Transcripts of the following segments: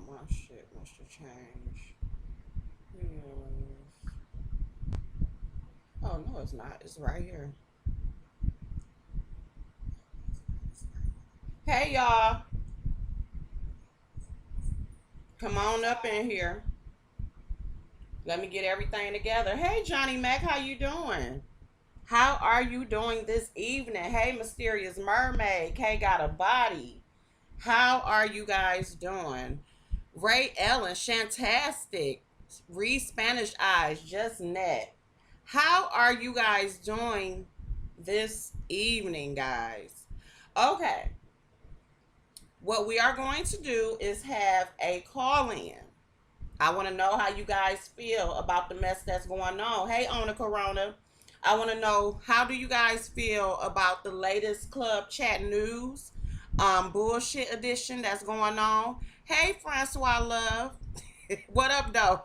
my shit wants to change. Yes. Oh no, it's not. It's right here. Hey y'all, come on up in here. Let me get everything together. Hey Johnny Mac, how you doing? How are you doing this evening? Hey Mysterious Mermaid, K got a body. How are you guys doing? Ray Ellen, Shantastic, Read Spanish Eyes, Just Net. How are you guys doing this evening, guys? Okay, what we are going to do is have a call in. I want to know how you guys feel about the mess that's going on. Hey, Ona Corona. I want to know, how do you guys feel about the latest club chat news, bullshit edition that's going on? Hey, Francois Love. What up, though?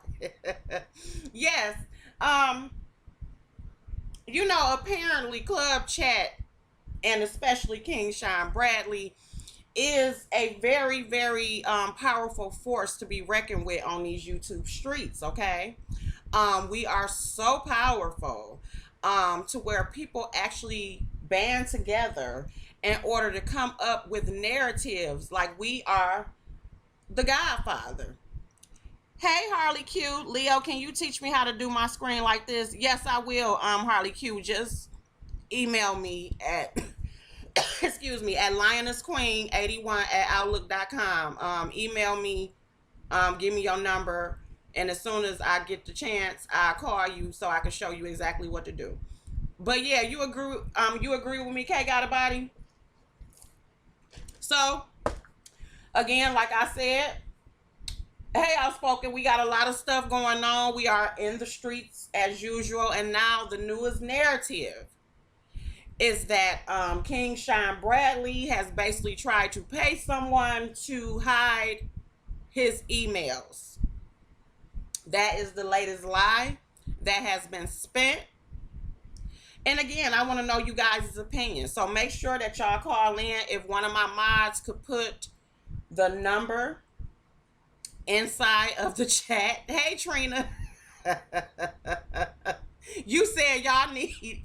Yes. Um, apparently club chat, and especially King Sean Bradley, is a very, very powerful force to be reckoned with on these YouTube streets, okay? We are so powerful to where people actually band together in order to come up with narratives like we are the Godfather. Hey, Harley Q. Leo, can you teach me how to do my screen like this? Yes, I will, Harley Q. Just email me at excuse me, at LionessQueen81 at Outlook.com. Email me, give me your number, and as soon as I get the chance, I'll call you so I can show you exactly what to do. But yeah, you agree with me, K got a body? So again, like I said, hey, Outspoken, we got a lot of stuff going on. We are in the streets as usual, and now the newest narrative is that King Sean Bradley has basically tried to pay someone to hide his emails. That is the latest lie that has been spent. And again, I want to know you guys' opinion. So make sure that y'all call in. If one of my mods could put the number inside of the chat. Hey, Trina. You said y'all need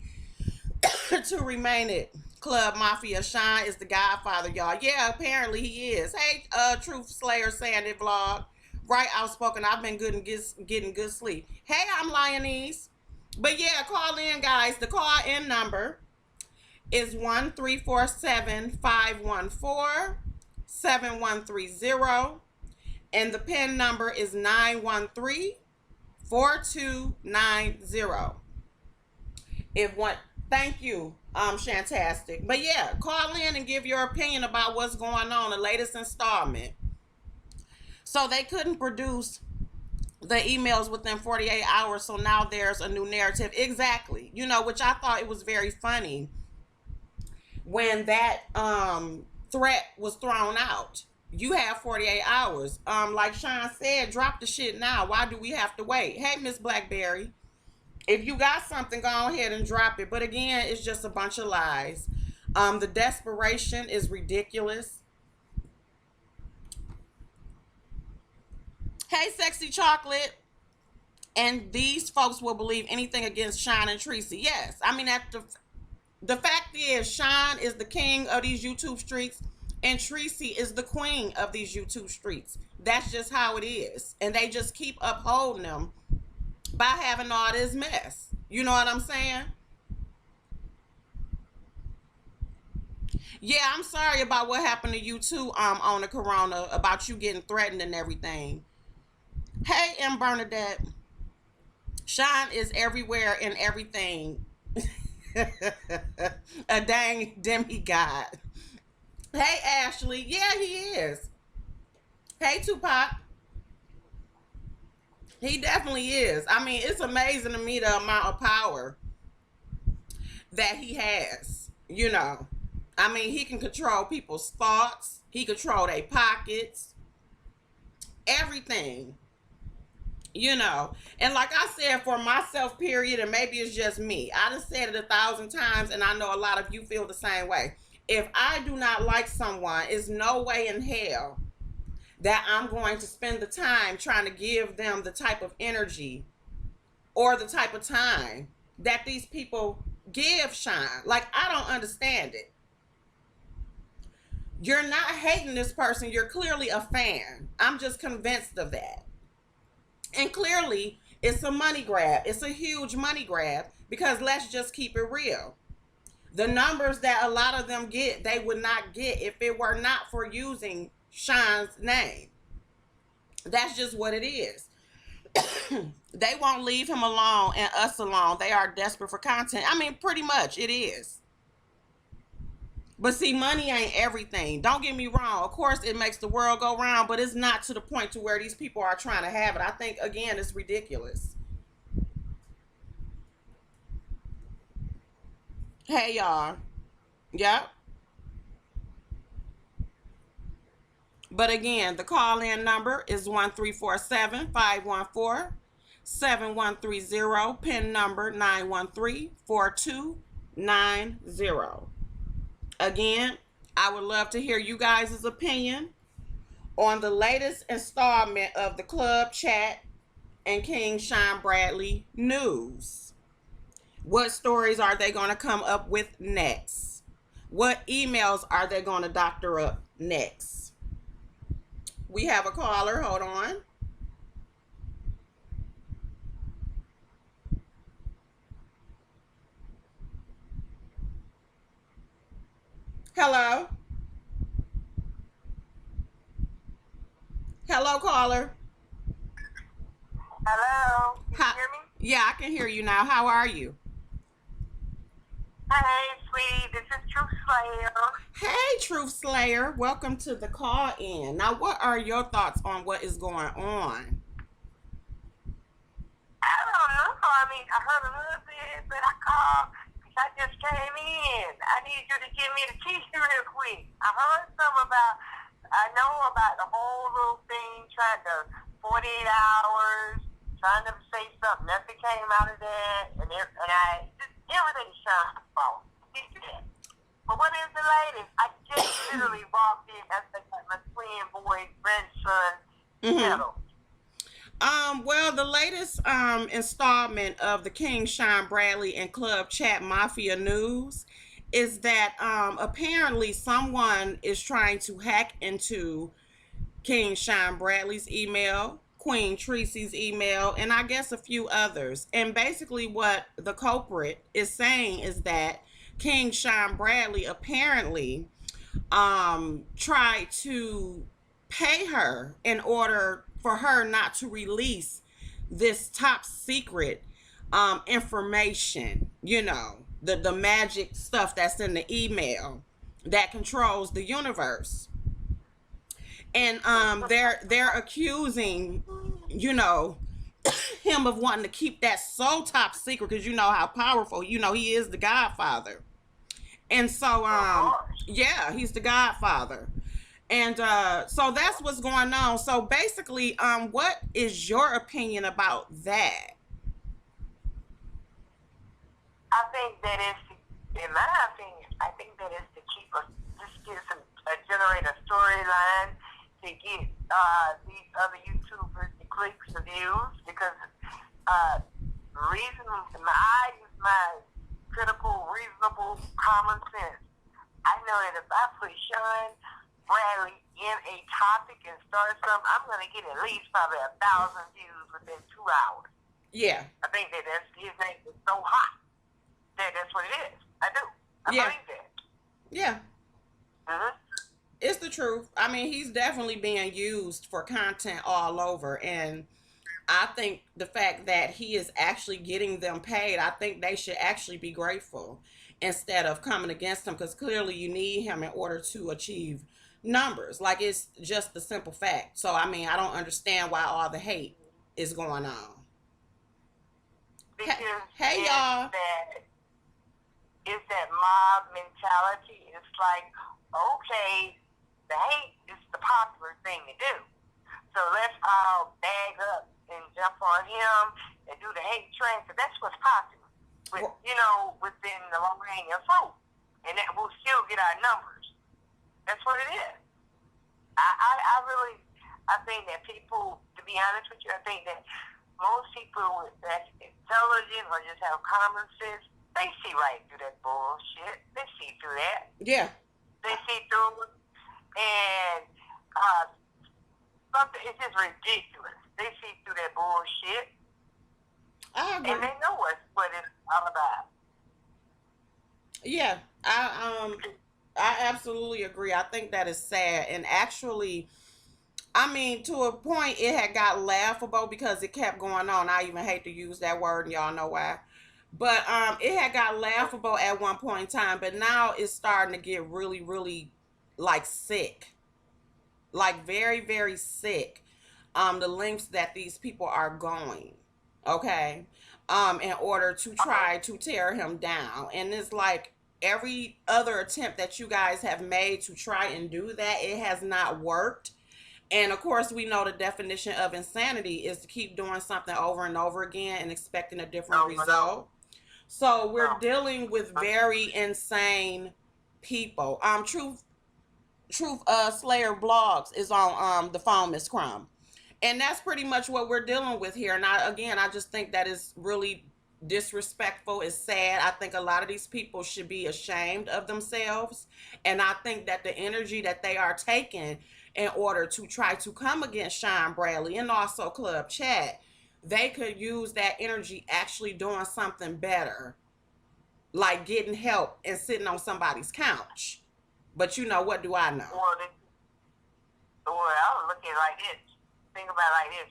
to remain it. Club Mafia. Sean is the Godfather, y'all. Yeah, apparently he is. Hey, Truth Slayer Sandy vlog. Right, Outspoken. I've been good and getting good sleep. Hey, I'm Lioness. But yeah, call in, guys. The call in number is 1-347-514-7130. And the PIN number is 913-4290. Thank you, Shantastic. But yeah, call in and give your opinion about what's going on, the latest installment. So they couldn't produce the emails within 48 hours, so now there's a new narrative. Exactly. Which I thought it was very funny when that threat was thrown out. You have 48 hours. Like Sean said, drop the shit now. Why do we have to wait? Hey, Miss Blackberry. If you got something, go ahead and drop it. But again, it's just a bunch of lies. The desperation is ridiculous. Hey, Sexy Chocolate. And these folks will believe anything against Sean and Tracy. Yes. I mean, the fact is, Sean is the king of these YouTube streets, and Tracy is the queen of these YouTube streets. That's just how it is. And they just keep upholding them by having all this mess. You know what I'm saying? Yeah, I'm sorry about what happened to you too, on the corona, about you getting threatened and everything. Hey, M. Bernadette. Sean is everywhere and everything. A dang demigod. Hey, Ashley. Yeah, he is. Hey, Tupac. He definitely is. I mean, it's amazing to me the amount of power that he has. I mean, he can control people's thoughts. He control their pockets. Everything. And like I said, for myself, period, and maybe it's just me, I done said it 1,000 times, and I know a lot of you feel the same way. If I do not like someone, it's no way in hell that I'm going to spend the time trying to give them the type of energy or the type of time that these people give Shine. Like, I don't understand it. You're not hating this person. You're clearly a fan. I'm just convinced of that. And clearly, it's a money grab. It's a huge money grab because let's just keep it real. The numbers that a lot of them get, they would not get if it were not for using Shine's name. That's just what it is. They won't leave him alone and us alone. They are desperate for content. I mean, pretty much it is. But see, money ain't everything. Don't get me wrong. Of course, it makes the world go round, but it's not to the point to where these people are trying to have it. I think, again, it's ridiculous. Hey, y'all. Yep. But again, the call in number is 1347-514-7130, pin number 913-4290. Again, I would love to hear you guys' opinion on the latest installment of the Club Chat and King Sean Bradley news. What stories are they going to come up with next? What emails are they going to doctor up next? We have a caller. Hold on. Hello. Hello, caller. Hello, can you Hi. hear me? Yeah, I can hear you now. How are you? Hey, sweetie, this is Truth Slayer. Hey, Truth Slayer. Welcome to the call in. Now, what are your thoughts on what is going on? I don't know. I mean, I heard a little bit, but I called because I just came in. I need you to give me the tea real quick. I heard I know about the whole little thing, trying to 48 hours, trying to say something. Nothing came out of that, and everything's Sean's fault. But what is the latest? I just literally walked in as my twin boy grandson settled. Well, the latest installment of the King Sean Bradley and Club Chat Mafia news is that apparently someone is trying to hack into King Sean Bradley's email, Queen Tracy's email, and I guess a few others. And basically, what the culprit is saying is that King Sean Bradley apparently tried to pay her in order for her not to release this top secret information, the magic stuff that's in the email that controls the universe. And they're accusing, him of wanting to keep that so top secret because you know how powerful, he is the Godfather. And so yeah, he's the Godfather. And so that's what's going on. So basically, what is your opinion about that? I think that in my opinion, I think that is to keep generate a storyline to get these other YouTubers the clicks, the views, because I use my critical, reasonable common sense. I know that if I put Sean Bradley in a topic and start something, I'm going to get at least probably 1,000 views within 2 hours. Yeah. I think his name is so hot that that's what it is. I do. I believe that. Yeah. It's the truth. I mean, he's definitely being used for content all over. And I think the fact that he is actually getting them paid, I think they should actually be grateful instead of coming against him because clearly you need him in order to achieve numbers. Like, it's just the simple fact. So, I mean, I don't understand why all the hate is going on. Because hey, y'all. It's that mob mentality. It's like, okay, the hate is the popular thing to do. So let's all bag up and jump on him and do the hate train, because that's what's popular. Within the low-hanging fruit. And that will still get our numbers. That's what it is. I really, I think that people, to be honest with you, I think that most people that's intelligent or just have common sense, they see right through that bullshit. They see through that. Yeah. They see through it. And something, it's just ridiculous. They see through that bullshit. I agree. And they know what it's all about. Yeah, I absolutely agree. I think that is sad, and actually, I mean, to a point, it had got laughable because it kept going on. I even hate to use that word, and y'all know why. But it had got laughable at one point in time, but now it's starting to get really, really like sick, like very, very sick. The lengths that these people are going, okay, in order to try to tear him down, and it's like every other attempt that you guys have made to try and do that, it has not worked. And of course, we know the definition of insanity is to keep doing something over and over again and expecting a different result. So we're dealing with very insane people. Truth Slayer blogs is on the phone, Miss Crumb. And that's pretty much what we're dealing with here. And I just think that is really disrespectful. It's sad. I think a lot of these people should be ashamed of themselves. And I think that the energy that they are taking in order to try to come against Sean Bradley and also Club Chat, they could use that energy actually doing something better, like getting help and sitting on somebody's couch. But you know, what do I know? Well, I was looking like this. Think about it like this.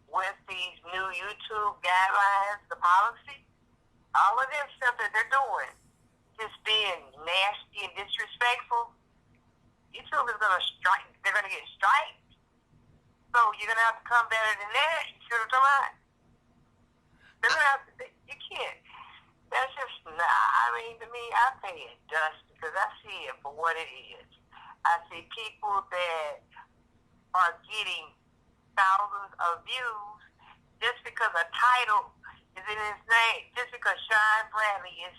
With these new YouTube guidelines, the policy, all of this stuff that they're doing, just being nasty and disrespectful, YouTube is going to strike. They're going to get striked. So you're going to have to come better than that. You see what I'm talking about? They're going to have to, you can't. That's just, nah. I mean, to me, I pay it dust because I see it for what it is. I see people that are getting thousands of views just because a title is in his name, just because Sean Bradley is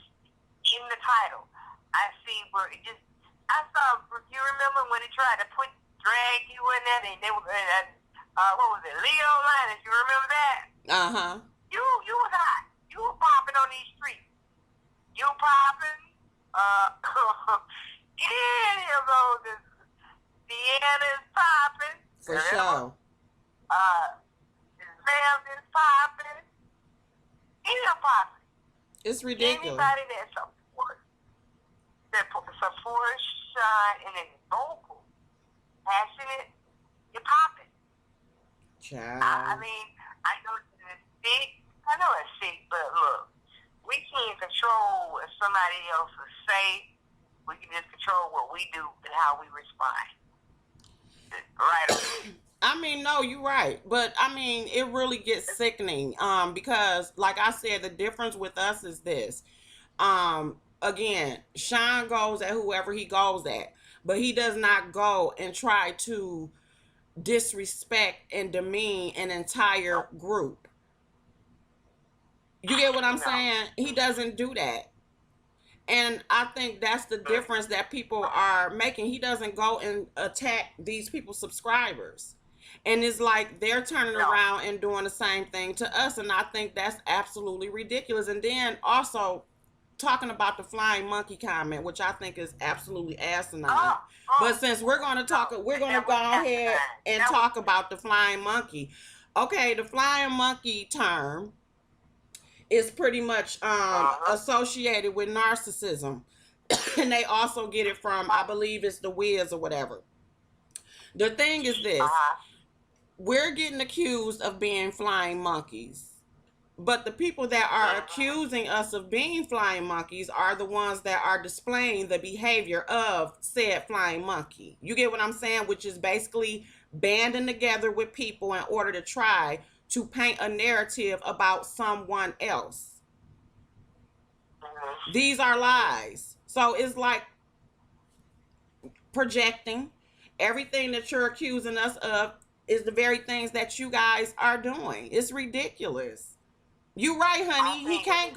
in the title. I see where it just, I saw, you remember when he tried to drag you in there, and they were, what was it, LeoTheLioness, you remember that? Uh-huh. You was hot. You were popping on these streets. You popping, any of those, Deanna is popping. For sure. Sam is popping. Any of popping. It's ridiculous. Anybody that supports Sean and is vocal, passionate, you're popping. Child. I mean, I know it's sick. I know it's sick, but look, we can't control what somebody else will say. We can just control what we do and how we respond. Right. I mean, no, you're right. But I mean, it really gets sickening. Because like I said, the difference with us is this. Again, Sean goes at whoever he goes at, but he does not go and try to disrespect and demean an entire group. You get what I'm saying? He doesn't do that. And I think that's the difference that people are making. He doesn't go and attack these people's subscribers. And it's like they're turning around and doing the same thing to us. And I think that's absolutely ridiculous. And then also talking about the flying monkey comment, which I think is absolutely asinine. But since we're going to go ahead and talk about the flying monkey. Okay, the flying monkey term is pretty much associated with narcissism. And they also get it from, I believe it's the Wiz or whatever. The thing is this. We're getting accused of being flying monkeys. But the people that are accusing us of being flying monkeys are the ones that are displaying the behavior of said flying monkey. You get what I'm saying? Which is basically banding together with people in order to try to paint a narrative about someone else. These are lies. So it's like projecting. Everything that you're accusing us of is the very things that you guys are doing. It's ridiculous. You right, honey. He can't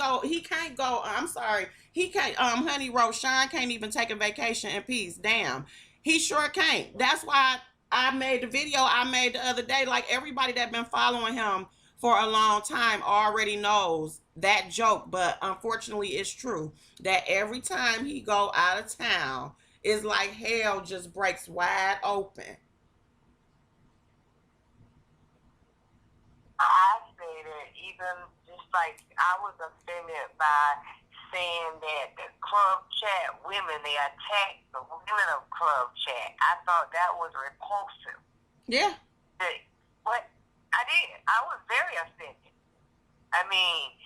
go. I'm sorry. He can't. Honey wrote, Sean can't even take a vacation in peace. Damn. He sure can't. That's why I made the video I made the other day. Like everybody that been following him for a long time already knows that joke, but unfortunately it's true that every time he go out of town, it's like hell just breaks wide open. I say that even just like I was offended by saying that the club chat women, they attacked the women of club chat. I thought that was repulsive. Yeah. What? I did. I was very offended. I mean,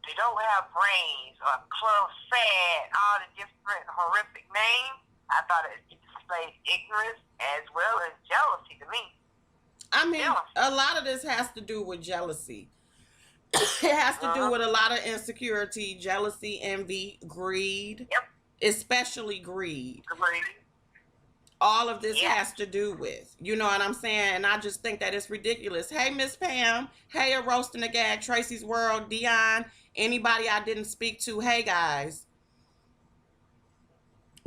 they don't have brains or club fat, all the different horrific names. I thought it displayed ignorance as well as jealousy to me. I mean, a lot of this has to do with jealousy. It has to do with a lot of insecurity, jealousy, envy, greed, Yep. especially greed. Greed. All of this has to do with, you know what I'm saying? And I just think that it's ridiculous. Hey, Miss Pam. Hey, a roasting the gag. Tracy's World. Dion. Anybody I didn't speak to. Hey, guys.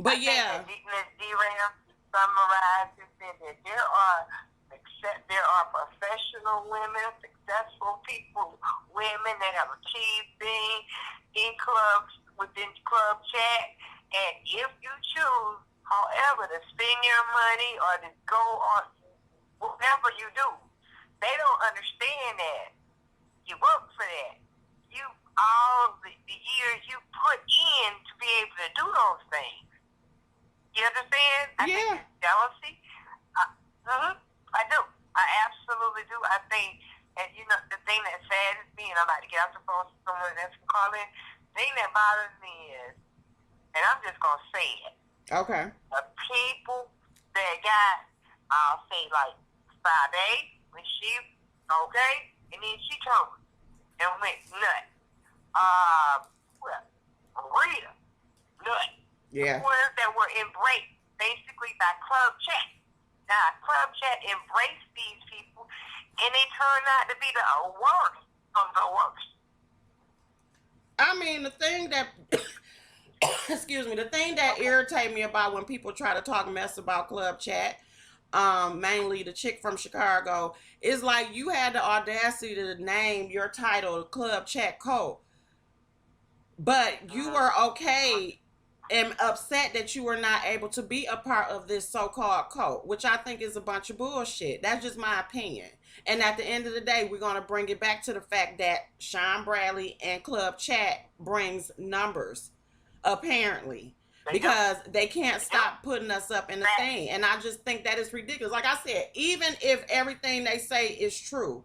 But yeah. Ms. D-Ram summarized and said that there are professional women, successful people, women that have achieved things in clubs, within club chat, and if you choose, however, to spend your money or to go on whatever you do, they don't understand that. You work for that. You all the years you put in to be able to do those things. You understand? I think it's jealousy. I do. I absolutely do. I think, and you know, the thing that saddens me, and I'm about to get off the phone so someone else can call in, the thing that bothers me is, and I'm just going to say it. Okay. The people that got, I'll say like Friday, when she, okay, and then she told me and went nuts. Well, Rita, nuts. Yeah. Ones that were embraced basically by club chat. Now, club chat embraced these people, and they turned out to be the worst of the worst. I mean, the thing that, excuse me, the thing that irritates me about when people try to talk mess about club chat, mainly the chick from Chicago, is like you had the audacity to name your title Club Chat Cult, but you were okay and upset that you were not able to be a part of this so-called cult, which I think is a bunch of bullshit. That's just my opinion. And at the end of the day, we're going to bring it back to the fact that Sean Bradley and Club Chat brings numbers, apparently, because they can't stop putting us up in the thing. And I just think that is ridiculous. Like I said, even if everything they say is true,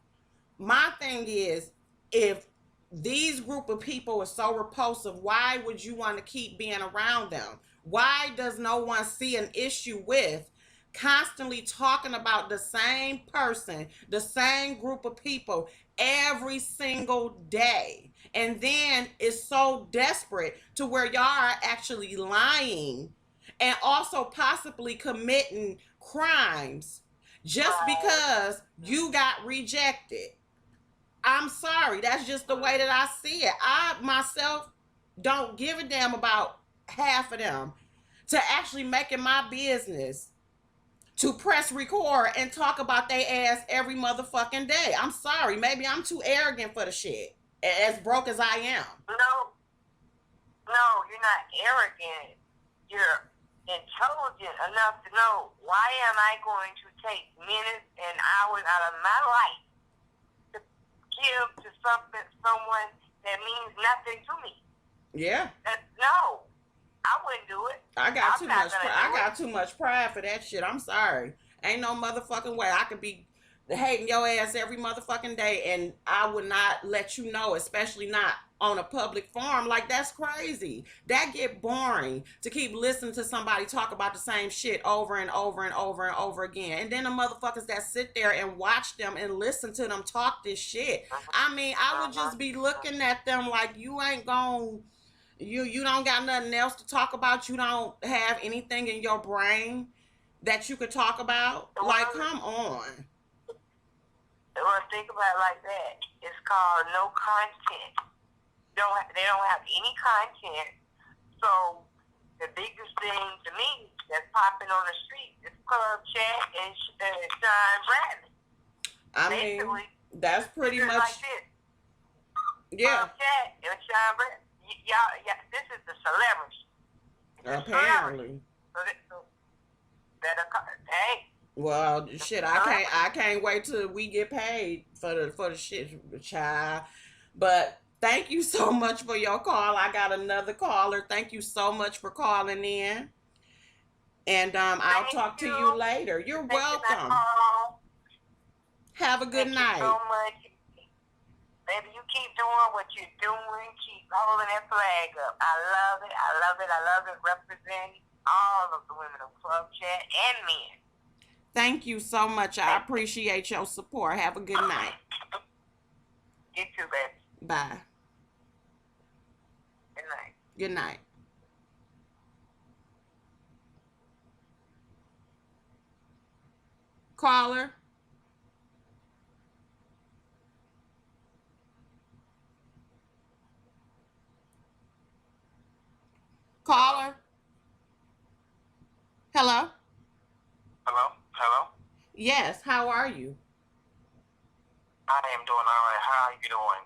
my thing is, if these group of people are so repulsive, why would you want to keep being around them? Why does no one see an issue with constantly talking about the same person, the same group of people every single day? And then it's so desperate to where y'all are actually lying and also possibly committing crimes just because you got rejected. I'm sorry. That's just the way that I see it. I myself don't give a damn about half of them to actually make it my business to press record and talk about their ass every motherfucking day. I'm sorry. Maybe I'm too arrogant for the shit. As broke as I am. No, you're not arrogant. You're intelligent enough to know, why am I going to take minutes and hours out of my life give to someone that means nothing to me? Yeah. No, I wouldn't do it. I got too much pride for that shit. I'm sorry. Ain't no motherfucking way I could be hating your ass every motherfucking day and I would not let you know, especially not on a public forum. Like, that's crazy. That get boring to keep listening to somebody talk about the same shit over and over and over and over again. And then the motherfuckers that sit there and watch them and listen to them talk this shit. I mean, I would just be looking at them like, you ain't gon' you don't got nothing else to talk about. You don't have anything in your brain that you could talk about. Like, come on. Well, think about it like that. It's called no content. They don't have any content. So the biggest thing to me that's popping on the street is Club Chat and Sean Bradley. I mean, Basically, that's pretty it's much, like this. yeah, Club Chat and Sean Bradley. Y'all, this is the celebrity. apparently. So hey. Well, shit, I can't wait till we get paid for the shit, child. But thank you so much for your call. I got another caller. Thank you so much for calling in. And I'll Thank talk to you you later. You're for taking my welcome. call. Have a good Thank night. you so much. Baby, you keep doing what you're doing. Keep holding that flag up. I love it. I love it. I love it. Representing all of the women of Club Chat and men. Thank you so much. I appreciate your support. Have a good night. You too, baby. Bye. Good night. Good night. Caller. Caller. Hello? Hello? Hello? Yes, how are you? I am doing all right. How are you doing?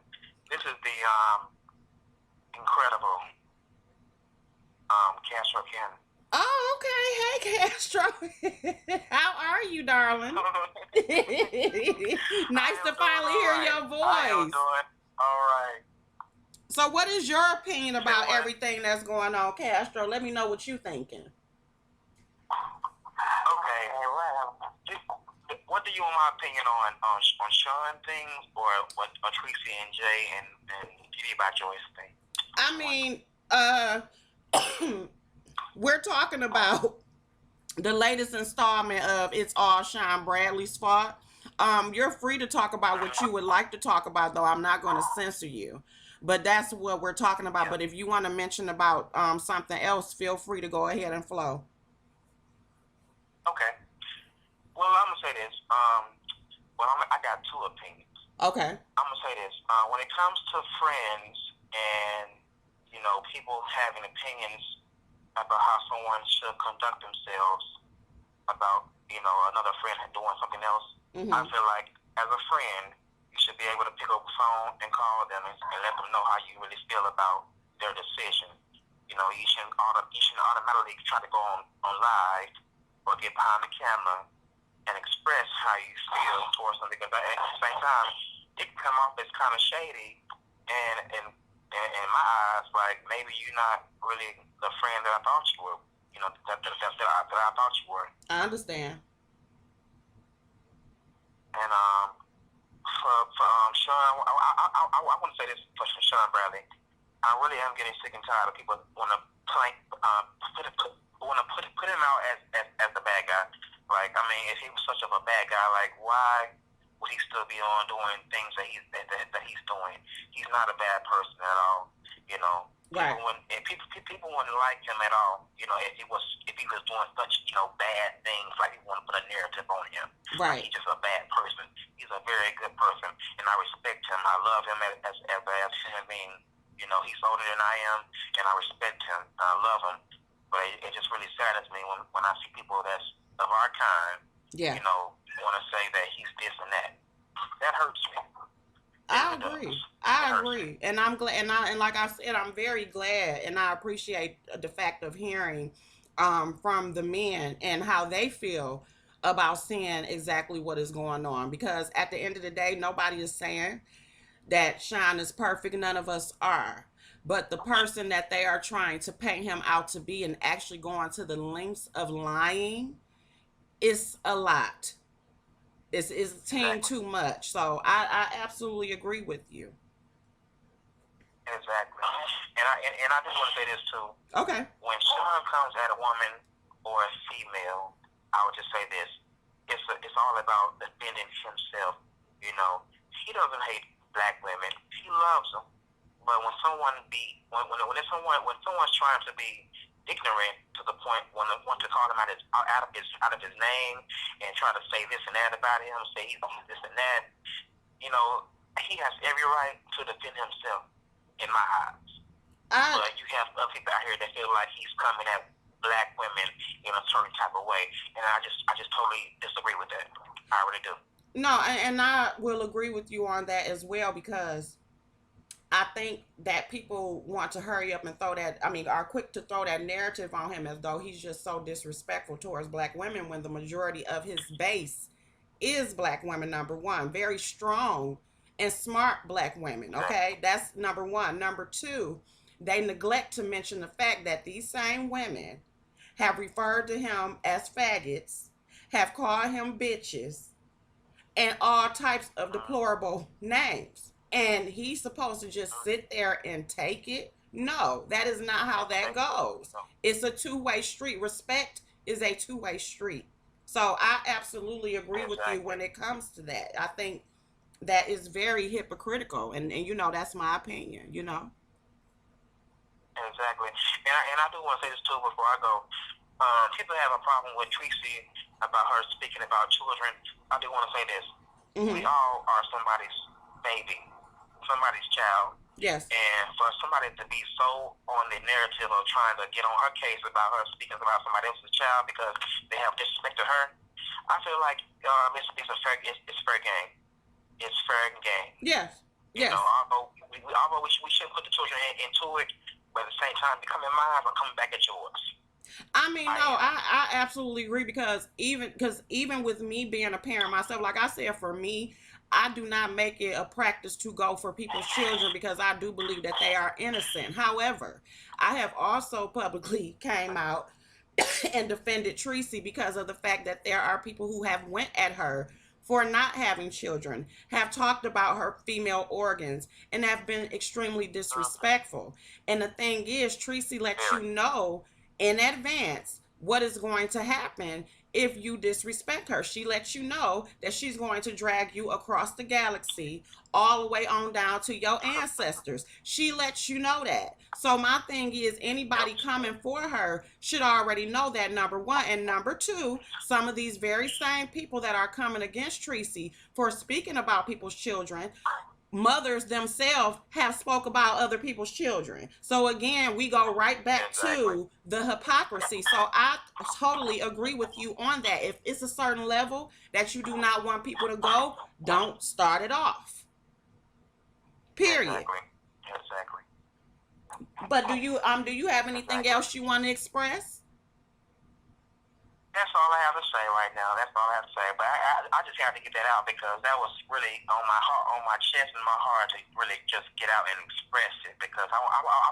This is the incredible Castro Ken. Oh, okay. Hey, Castro. How are you, darling? Nice to finally hear your I am voice. doing all right. So what is your opinion about everything that's going on, Castro? Let me know what you thinking. Okay. What do you want my opinion on Sean things or Tracy and Jay and Diddy by Joyce thing? I mean, we're talking about the latest installment of It's All Sean Bradley's Fault. You're free to talk about what you would like to talk about, though I'm not going to censor you. But that's what we're talking about. But if you want to mention about something else, feel free to go ahead and flow. Okay. Well, I'm gonna say this. I got two opinions. Okay. I'm gonna say this. When it comes to friends and people having opinions about how someone should conduct themselves about another friend doing something else, I feel like as a friend you should be able to pick up the phone and call them and let them know how you really feel about their decision. You shouldn't automatically try to go on live or get behind the camera and express how you feel towards something, because at the same time it can come off as kind of shady and in my eyes, like maybe you're not really the friend that I thought you were. That I thought you were. I understand. And for Sean, I want to say this for Sean Bradley. I really am getting sick and tired of people want to put him out as the bad guy. Like, I mean, if he was such of a bad guy, like why would he still be on doing things that he's doing? He's not a bad person at all. Right. People wouldn't like him at all. If he was doing such bad things, like he want to put a narrative on him. Right. Like he's just a bad person. He's a very good person, and I respect him. I love him as a human being. He's older than I am, and I respect him. I love him, but it just really saddens me when I see people that's of our kind, want to say that he's this and that. That hurts me. I agree, and I'm glad. And like I said, I'm very glad, and I appreciate the fact of hearing from the men and how they feel about seeing exactly what is going on. Because at the end of the day, nobody is saying that Sean is perfect. None of us are. But the person that they are trying to paint him out to be and actually going to the lengths of lying is a lot. It's too much. So I absolutely agree with you. Exactly. And I just want to say this too. Okay. When Sean comes at a woman or a female, I would just say this. It's all about defending himself. He doesn't hate black women. He loves them. But when someone's trying to be ignorant to the point when they want to call him out of his name and try to say this and that about him, say he's this and that, he has every right to defend himself in my eyes. But you have other people out here that feel like he's coming at black women in a certain type of way, and I just totally disagree with that. I really do. No, and I will agree with you on that as well, because I think that people want to hurry up and throw that, I mean, are quick to throw that narrative on him as though he's just so disrespectful towards black women, when the majority of his base is black women, number one. Very strong and smart black women, okay? That's number one. Number two, they neglect to mention the fact that these same women have referred to him as faggots, have called him bitches, and all types of deplorable names. And he's supposed to just sit there and take it? No, that is not how that goes. It's a two-way street. Respect is a two-way street. So I absolutely agree with you when it comes to that. I think that is very hypocritical, and you know, that's my opinion, you know. Exactly. And I do want to say this too before I go. People have a problem with Tracy about her speaking about children. I do want to say this. We all are somebody's baby, somebody's child. Yes. And for somebody to be so on the narrative of trying to get on her case about her speaking about somebody else's child because they have disrespected her, I feel like it's fair game. It's fair game. Yes. Yes. You know, although we shouldn't put the children into it, but at the same time, becoming mine or coming back at yours. I mean, no, I absolutely agree, because even with me being a parent myself, like I said, for me, I do not make it a practice to go for people's children, because I do believe that they are innocent. However, I have also publicly came out and defended Tracy because of the fact that there are people who have went at her for not having children, have talked about her female organs, and have been extremely disrespectful. And the thing is, Tracy lets you know in advance what is going to happen if you disrespect her. She lets you know that she's going to drag you across the galaxy all the way on down to your ancestors. She lets you know that. So my thing is, anybody coming for her should already know that, number one. And number two, some of these very same people that are coming against Tracy for speaking about people's children, mothers themselves have spoke about other people's children. So again, we go right back to the hypocrisy. So I totally agree with you on that. If it's a certain level that you do not want people to go, don't start it off. Period. Exactly. But do you have anything else you want to express? That's all I have to say right now. That's all I have to say. But I just have to get that out because that was really on my heart, on my chest and my heart to really just get out and express it, because I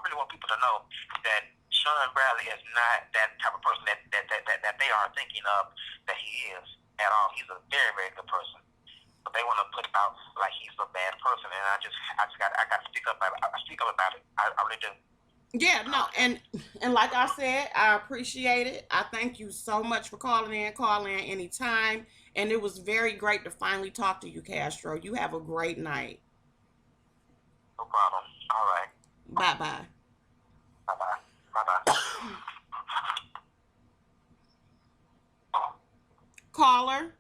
really want people to know that Sean Bradley is not that type of person that they are thinking of that he is at all. He's a very, very good person. But they want to put out like he's a bad person, and I got to speak up about it. I really do. Yeah, no, and like I said, I appreciate it. I thank you so much for calling in anytime. And it was very great to finally talk to you, Castro. You have a great night. No problem. All right. Bye-bye. Bye-bye. Bye-bye. Caller.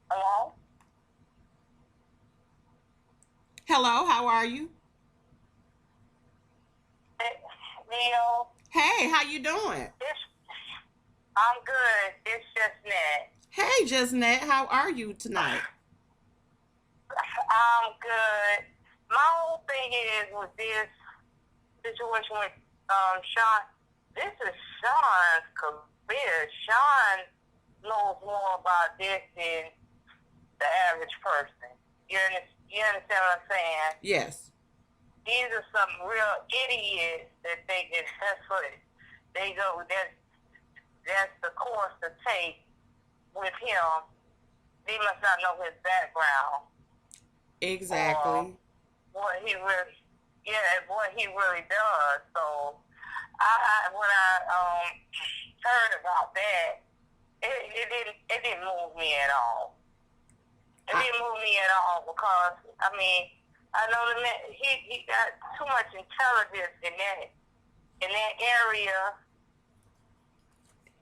Hello? Hello, how are you? Leo. Hey, how you doing? I'm good. It's just Nat. Hey, just Nat, how are you tonight? I'm good. My whole thing is with this situation with Sean. This is Sean's career. Sean knows more about this than the average person. You understand what I'm saying? Yes. These are some real idiots that think that that's what they go. That's the course to take with him. They must not know his background. Exactly. What he really does. So, when I heard about that, it didn't move me at all. It didn't move me at all because I know the man, he got too much intelligence in that area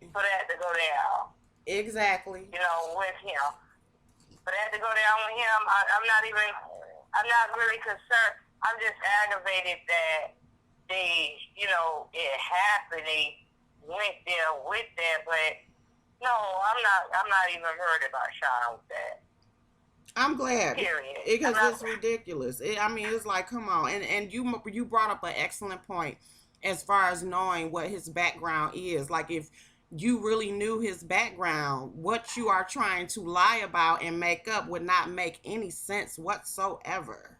for that to go down. Exactly. You know, with him. For that to go down with him, I'm not really concerned. I'm just aggravated that they, it happened. They went there with that, but no, I'm not even worried about Sean with that. I'm glad Period. because it's ridiculous. I mean, it's like, come on, and you brought up an excellent point as far as knowing what his background is. Like, if you really knew his background, what you are trying to lie about and make up would not make any sense whatsoever.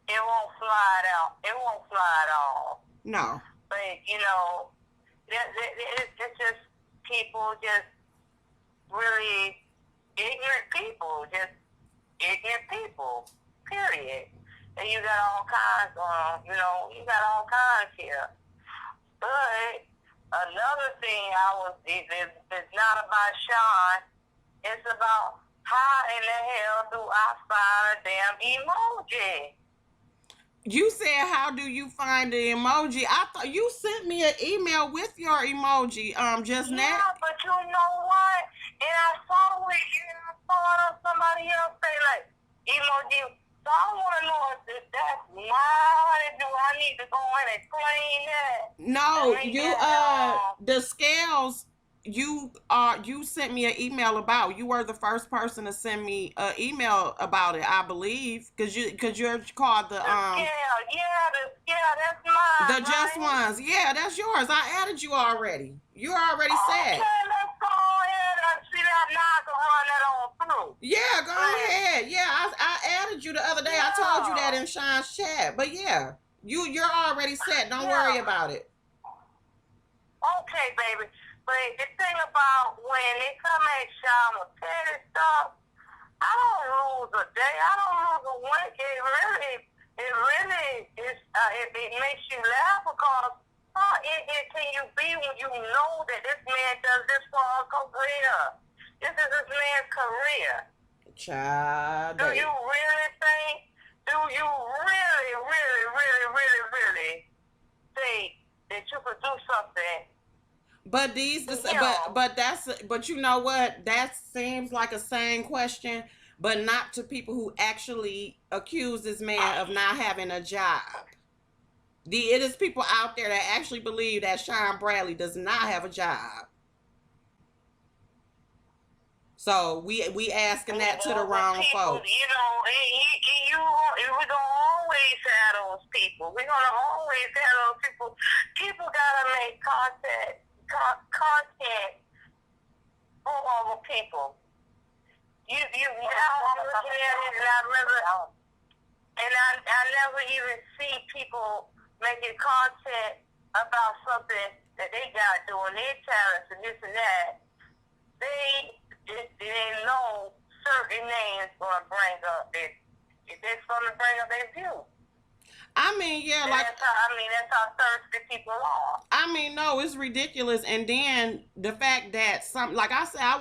It won't fly out. It won't fly at all. No. But it's just people, just really ignorant people, just ignorant people. Period. And you got all kinds on. You got all kinds here. But another thing it's not about Sean. It's about how in the hell do I find a damn emoji? You said, how do you find the emoji? I thought you sent me an email with your emoji just now. Yeah, but you know what? And I saw it, and I saw somebody else say, like, emoji. So I want to know if that's mine. Do I need to go in and claim that? No, the scales you sent me an email about. You were the first person to send me an email about it, I believe, because you're called the scale. Yeah, the scale, that's mine. The just ones. Yeah, that's yours. I added you already. You already said. Okay, let's go ahead and see that now. I can run that on through. Yeah, go ahead. Yeah, I added you the other day. Yeah. I told you that in Sean's chat. But yeah, you're already set. Don't worry about it. Okay, baby. But the thing about when they come at Sean with petty stuff, I don't lose a day. I don't lose a week. It really it makes you laugh because how ignorant can you be when you know that this man does this for a career? This is this man's career. Child. Do you really think? Do you really, really, really, really, really think that you could do something? But but you know what? That seems like a sane question, but not to people who actually accuse this man of not having a job. It is people out there that actually believe that Sean Bradley does not have a job. So we asking that to the wrong folks. We're gonna always have those people. We're gonna always have those people. People gotta make content for other people. I never even see people making content about something that they got doing their talents and this and that. They know certain names gonna bring up their view. I mean, yeah, that's how thirsty people are. I mean, no, it's ridiculous. And then the fact that like I said, I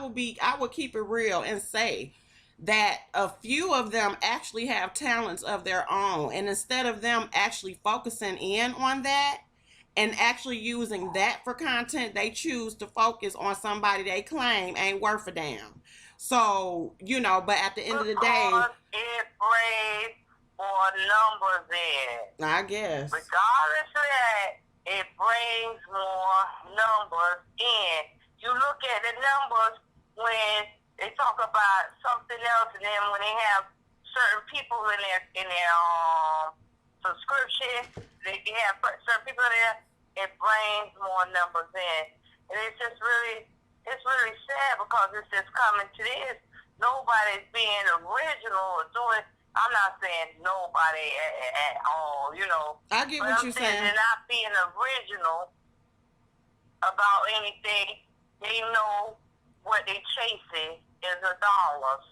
will keep it real and say that a few of them actually have talents of their own. And instead of them actually focusing in on that and actually using that for content, they choose to focus on somebody they claim ain't worth a damn. So, but at the end of the day, it brings more numbers in. I guess. Regardless of that, it brings more numbers in. You look at the numbers when they talk about something else, and then when they have certain people in their subscription, they have certain people in there. It brings more numbers in, and it's really sad because it's just coming to this. Nobody's being original or doing. I'm not saying nobody at all, I get what you're saying. They're not being original about anything. They know what they're chasing is $1.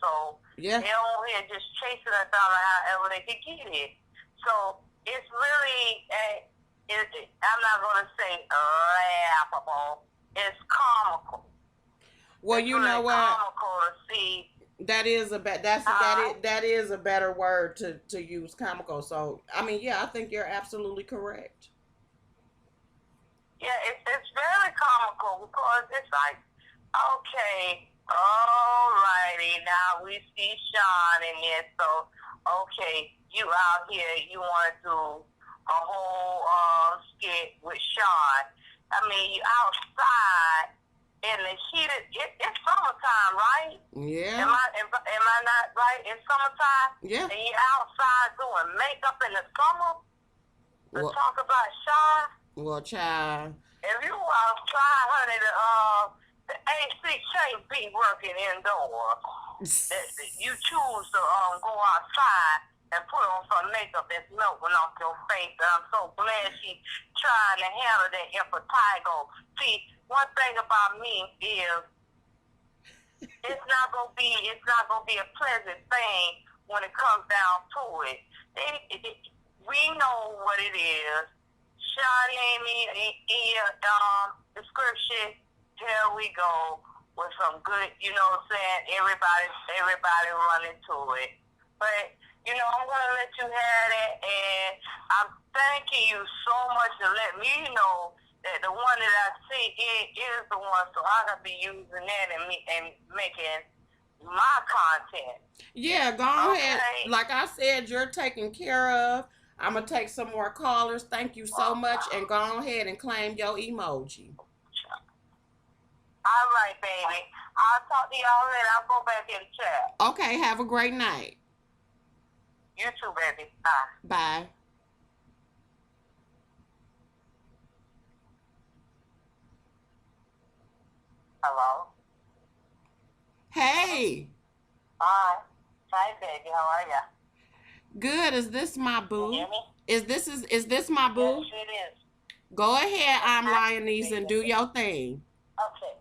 So yeah, they're over here just chasing $1 however they can get it. So it's really, I'm not going to say laughable. It's comical. Well, it's you know what? Comical to see. That is a better word to use, comical. So I mean, yeah, I think you're absolutely correct. Yeah, it's very comical because it's like, okay, alrighty, now we see Sean in this, so okay, you out here, you want to do a whole skit with Sean. I mean, you outside in the heat. It's summertime, right? Yeah. Am I not right? It's summertime. Yeah. And you outside doing makeup in the summer. To Well, talk about Sean. well, child. If you outside, honey, the AC can't be working indoors. You choose to go outside and put on some makeup that's melting off your face. And I'm so glad she's trying to handle that impetigo. See, one thing about me is it's not gonna be a pleasant thing when it comes down to it. We know what it is. Sean Amy, description. Here we go with some good, you know what I'm saying? Everybody running to it. But, you know, I'm going to let you have it, and I'm thanking you so much to let me know that the one that I see is the one, so I can be using that and making my content. Yeah, go ahead. Like I said, you're taken care of. I'm going to take some more callers. Thank you so much, and go ahead and claim your emoji. All right, baby. I'll talk to y'all later. I'll go back in the chat. Okay, have a great night. You too, baby. Bye. Bye. Hello? Hey. Hi. Hi, baby. How are ya? Good. Is this my boo? Can you hear me? Is this my boo? Yes, it is. Go ahead, I'm Lioness, and do your thing. Okay.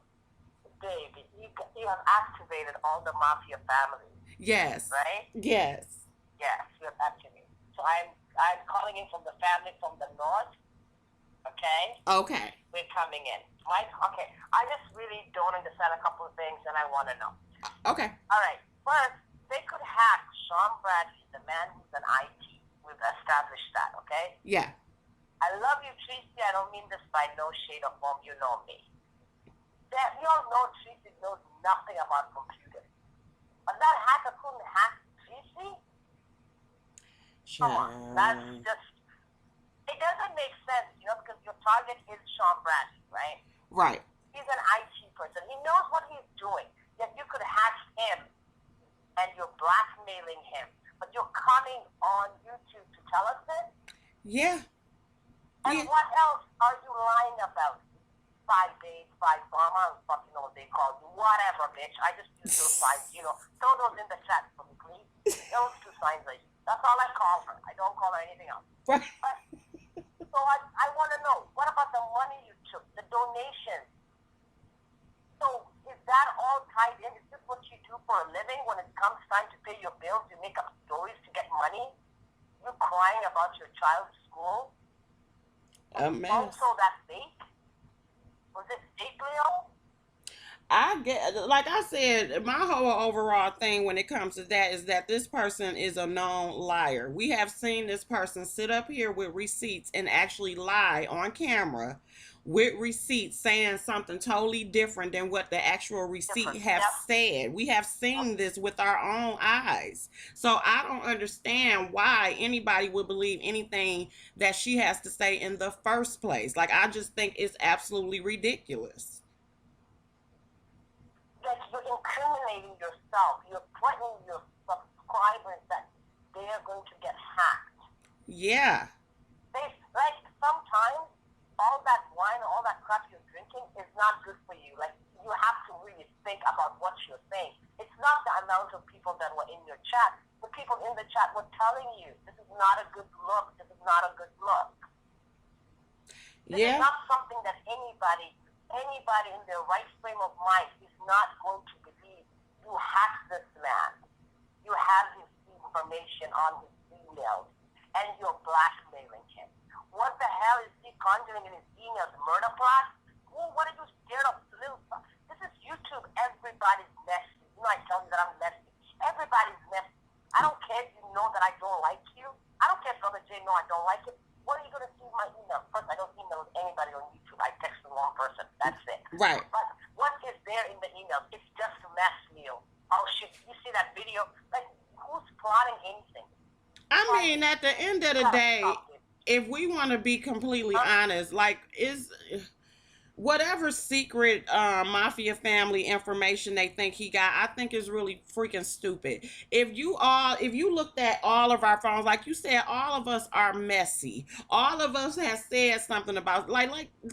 Baby, you have activated all the mafia family. Yes. Right? Yes. Yes, you have activated. So I'm calling in from the family from the north. Okay? Okay. We're coming in. Okay. I just really don't understand a couple of things and I want to know. Okay. All right. First, they could hack Sean Bradley, the man who's an IT. We've established that, okay? Yeah. I love you, Tracy. I don't mean this by no shade of form. You know me. That we all know Tracy knows nothing about computers. But that hacker couldn't hack Tracy? Come on. That's just, it doesn't make sense, you know, because your target is Sean Bradley, right? Right. He's an IT person. He knows what he's doing. Yet you could hack him and you're blackmailing him. But you're coming on YouTube to tell us this? Yeah. And what else are you lying about? 5 days, 5 bomb, I don't fucking know what they call you. Whatever, bitch. I just use those signs, you know. Throw those in the chat for me, please. Those 2 signs are you. That's all I call her. I don't call her anything else. Right. But, so I want to know, what about the money you took, the donations? So is that all tied in? Is this what you do for a living when it comes time to pay your bills? You make up stories to get money? You're crying about your child's school? Also, that fake? Was it fake, Leo? I get, like I said, my whole overall thing when it comes to that is that this person is a known liar. We have seen this person sit up here with receipts and actually lie on camera with receipts saying something totally different than what the actual receipt have said. We have seen this with our own eyes. So I don't understand why anybody would believe anything that she has to say in the first place. Like, I just think it's absolutely ridiculous. That you're incriminating yourself. You're threatening your subscribers that they are going to get hacked. Yeah. Like, sometimes all that wine, all that crap you're drinking is not good for you. Like, you have to really think about what you're saying. It's not the amount of people that were in your chat. The people in the chat were telling you, this is not a good look. This is not a good look. This is not something that anybody in their right frame of mind is not going to believe. You hacked this man. You have his information on his emails, and you're blackmailing him. What the hell is he conjuring in his emails? Murder plot? What are you scared of? This is YouTube. Everybody's messy. You know, I tell you that I'm messy. Everybody's messy. I don't care if you know that I don't like you. I don't care if Brother Jay know I don't like him. What are you going to see in my email? First, I don't email anybody on YouTube. I text the wrong person. That's it. Right. But what is there in the email? It's just a mess, Leo. Oh, shit. You see that video? Like, who's plotting anything? I Try mean, it. at the end of You the gotta day, stop it. if we want to be completely Huh? honest, like, is whatever secret mafia family information they think he got, I think is really freaking stupid. If you looked at all of our phones, like you said, all of us are messy. All of us have said something about, like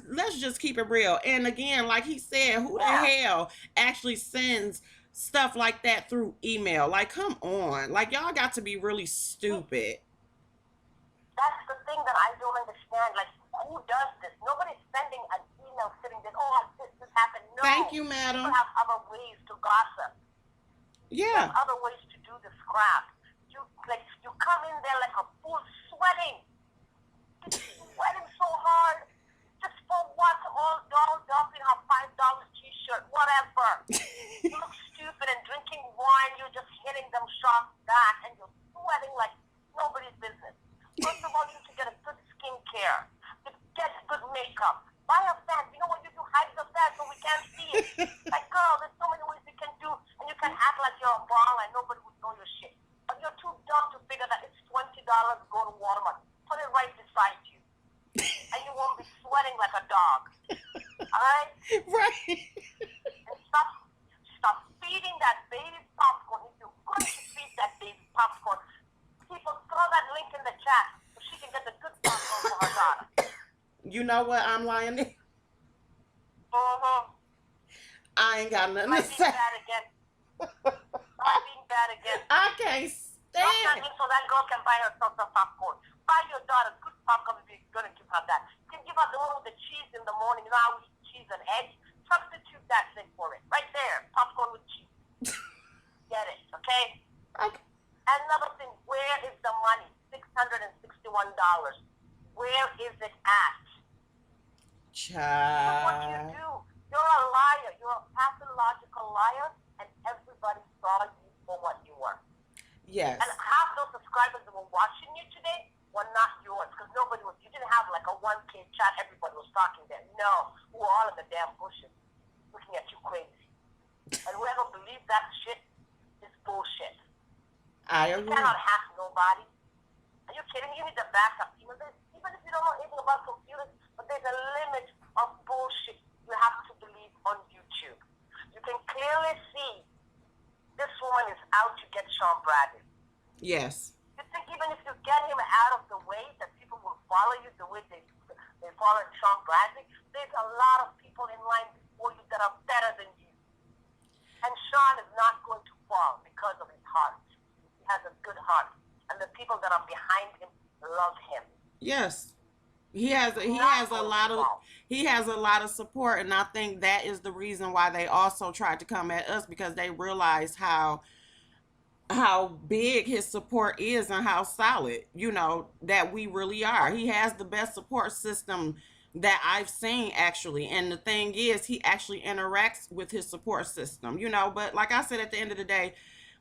let's just keep it real. And again, like he said, who the Yeah. hell actually sends stuff like that through email? Like, come on. Like, y'all got to be really See, stupid. that's the thing that I don't understand. Like, who does this? Nobody's sending an email sitting there, oh, this happened. Thank No. you, People madam. have other ways to gossip. There's Yeah. other ways to do the scrap. You come in there like a fool, sweating, sweating so hard, just for what? All dolled up in a $5 T-shirt, whatever. You look stupid and drinking wine. You're just hitting them sharp back, and you're sweating like nobody's business. First of all, you need to get a good skincare, get good makeup, buy a fan. You know what you do? Hide the fan so we can't see it. Like, girl, there's so many ways you can do, and you can act like you're a ball and nobody would know your shit. But you're too dumb to figure that it's $20 to go to Walmart. Put it right beside you, and you won't be sweating like a dog. All right? Right. And stop feeding that baby popcorn. If you're going to feed that baby popcorn, people throw that link in the chat so she can get the good popcorn for her daughter. You know what? I'm lying. Mm-hmm. I ain't got nothing Am I to being say. bad again? Am I being bad again? I can't Drop that stand. link so that girl can buy herself some popcorn. Buy your daughter good popcorn if you're going to give her that. You can give her the one with the cheese in the morning. You know how we eat cheese and eggs? Substitute that thing for it. Right there. Popcorn with cheese. Get it, okay? Okay. Another thing, where is the money? $661. Where is it at? This is what you Child. do. You're a liar. You're a pathological liar, and everybody saw you for what you were. Yes. And half those subscribers that were watching you today were not yours because nobody was. You didn't have like a 1K chat. Everybody was talking there. No, we were all in the damn bushes, looking at you crazy. And whoever believes that shit is bullshit. I You agree. cannot hack nobody. Are you kidding? You need the backup. Even if you don't know anything about computers, but there's a limit of bullshit you have to believe on YouTube. You can clearly see this woman is out to get Sean Bradley. Yes. You think even if you get him out of the way, that people will follow you the way they followed Sean Bradley? There's a lot of people in line before you that are better than you. And Sean is not going to fall because of his heart. He has a good heart. And the people that are behind him love him. Yes. He has a lot of support, and I think that is the reason why they also tried to come at us, because they realized how big his support is and how solid, that we really are. He has the best support system that I've seen, actually. And the thing is, he actually interacts with his support system, but like I said, at the end of the day,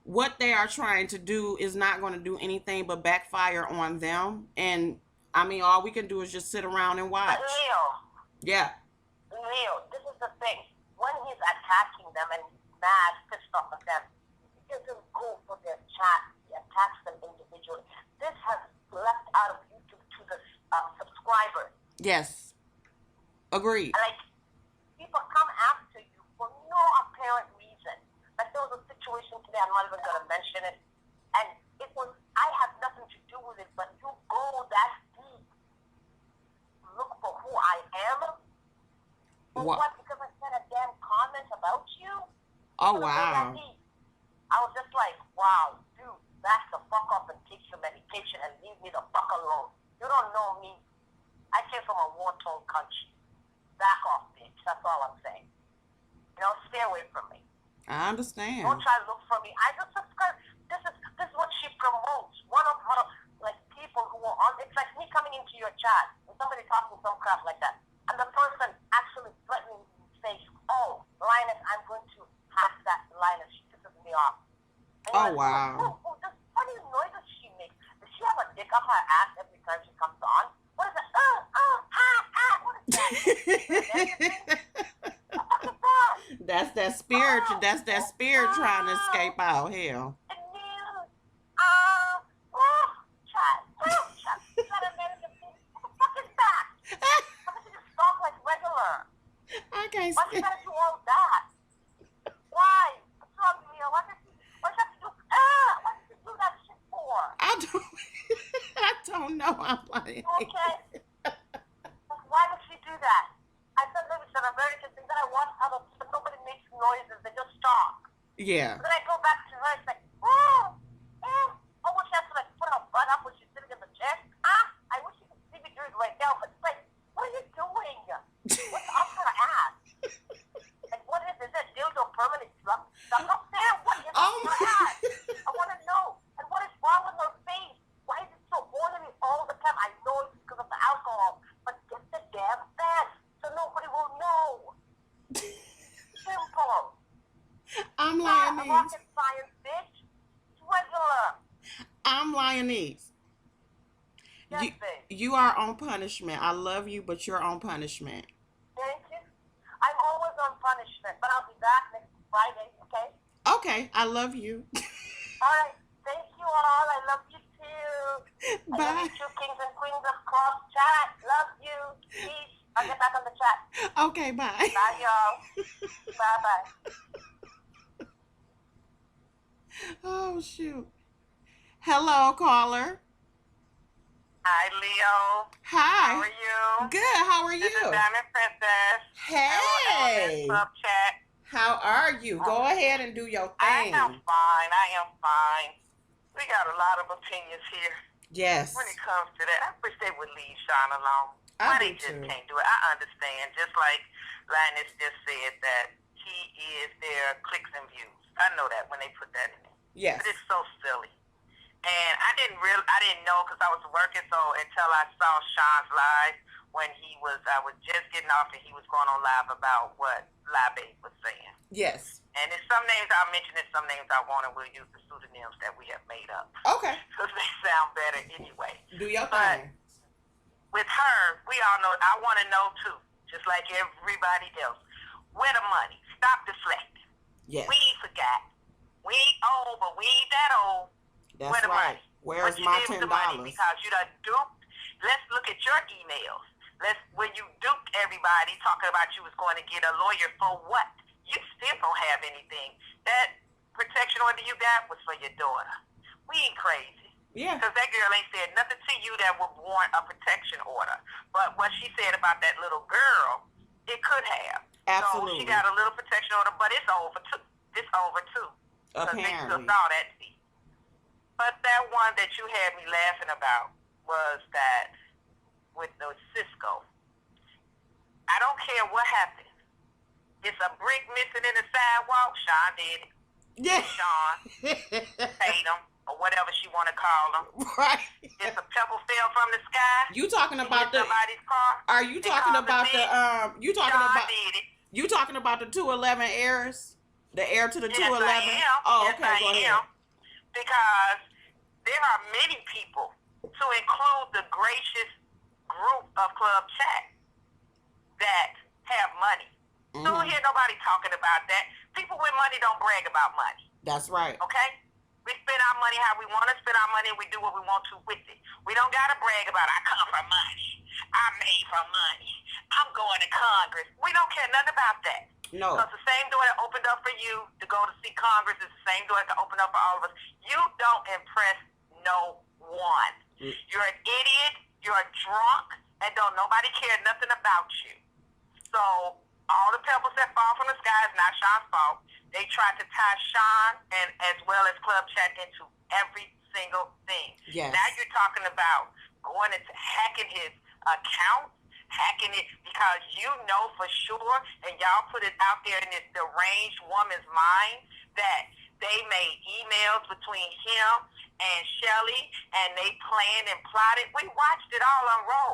what they are trying to do is not going to do anything but backfire on them. And I mean, all we can do is just sit around and But watch. Yeah. Leo, this is the thing. When he's attacking them and he's mad, pissed off at them, he doesn't go for their chat. He attacks them individually. This has left out of YouTube to the subscribers. Yes. Agreed. Like, people come after you for no apparent reason. Like, there was a situation today, I'm not even going to mention it, and I had nothing to do with it, but you go that deep, look for who I am. For what? Because I said a damn comment about you? Oh, wow. I was just like, wow, dude, back the fuck up and take your medication and leave me the fuck alone. You don't know me. I came from a war-torn country. Back off, bitch. That's all I'm saying. Stay away from me. I understand. Don't try to look for me. I just subscribe. This is what she promotes. One of her people who are on. It's like me coming into your chat and somebody talking some crap like that, and the person actually threatening me, saying, "Oh, Lioness, I'm going to hack that Lioness. She pisses me off." And Oh, like, wow. what kind of noises she makes? Does she have a dick up her ass every time she comes on? What is it? What is that? That's that spirit. That's that spirit trying to escape out. Hell. Child, don't know. I'm lying. Okay? Why would she do that? I said maybe it's an American thing that I watch other people, nobody makes noises, they just talk. Yeah. But then I go back to her and say, oh, oh, well, she has to like put her butt up when she's sitting in the chair. I wish you could see me do it right now, but it's like, what are you doing? What's up her ass? Like, what is that dildo permanent stuck up there? What is Oh her my. ass? I want to know. And what is wrong with her face? Why is it so ornery all the time? I know it's because of the alcohol, but get the damn fast so nobody will know. Simple. I'm Not Lionese. rocket science, bitch. It's regular. I'm Lionese. Yes, You, babe. you are on punishment. I love you, but you're on punishment. Thank you. I'm always on punishment, but I'll be back next Friday, okay? Okay, I love you. All right. Thank you all. I love you too. I love Bye. you too, kings and queens of cross chat. Love you. Peace. I'll get back on the chat. Okay, bye. Bye, y'all. Bye-bye. Oh, shoot. Hello, caller. Hi, Leo. Hi. How are you? Good. How are This is you? Diamond Princess. Hey. Club chat. How are you? Go ahead and do your thing. I am fine. We got a lot of opinions here Yes. when it comes to that. I wish they would leave Sean alone. I Why do they just too. can't do it? I understand. Just like Linus just said that he is their clicks and views. I know that when they put that in. Yes. But it's so silly. And I didn't know because I was working, so until I saw Sean's live when I was just getting off and he was going on live about what Live was saying. Yes. And there's some names I'll mention and some names I want, and we'll use the pseudonyms that we have made up. Okay. Because they sound better anyway. Do your But thing. with her, we all know, I want to know too, just like everybody else, where the money? Stop deflecting. Yes. We forgot. We ain't old, but we ain't that old. That's Where the right. money? Where's What you my did with $10? the money? Because you done duped. Let's look at your emails. When you duped everybody talking about you was going to get a lawyer for what? You still don't have anything. That protection order you got was for your daughter. We ain't crazy. Yeah. Because that girl ain't said nothing to you that would warrant a protection order. But what she said about that little girl, it could have. Absolutely. So she got a little protection order, but it's over too. It's over too. Because they still Apparently. saw that tea. But that one that you had me laughing about was that with the Cisco. I don't care what happened. It's a brick missing in the sidewalk. Sean did it. Yeah. Sean paid him, or whatever she want to call him. Right. It's a pebble fell from the sky. You talking about hit the? somebody's car. Are you They talking called about the? You talking Sean about? did it. You talking about the 211 heirs? The heir to the Yes, 211? I am. Oh, Yes, okay. I Go am. ahead. Because there are many people, to include the gracious group of Club Chat, that have money. Mm-hmm. Don't hear nobody talking about that. People with money don't brag about money. That's right. Okay? We spend our money how we want to spend our money, and we do what we want to with it. We don't got to brag about, I come from money. I made from money. I'm going to Congress. We don't care nothing about that. No. Because the same door that opened up for you to go to see Congress is the same door that can open up for all of us. You don't impress no one. You're an idiot. You're a drunk. And don't nobody care nothing about you. So all the pebbles that fall from the sky is not Sean's fault. They tried to tie Sean and as well as Club Chat into every single thing. Yes. Now you're talking about going into hacking his account, hacking it because you know for sure, and y'all put it out there in this deranged woman's mind that they made emails between him and Shelly, and they planned and plotted. We watched it all unroll.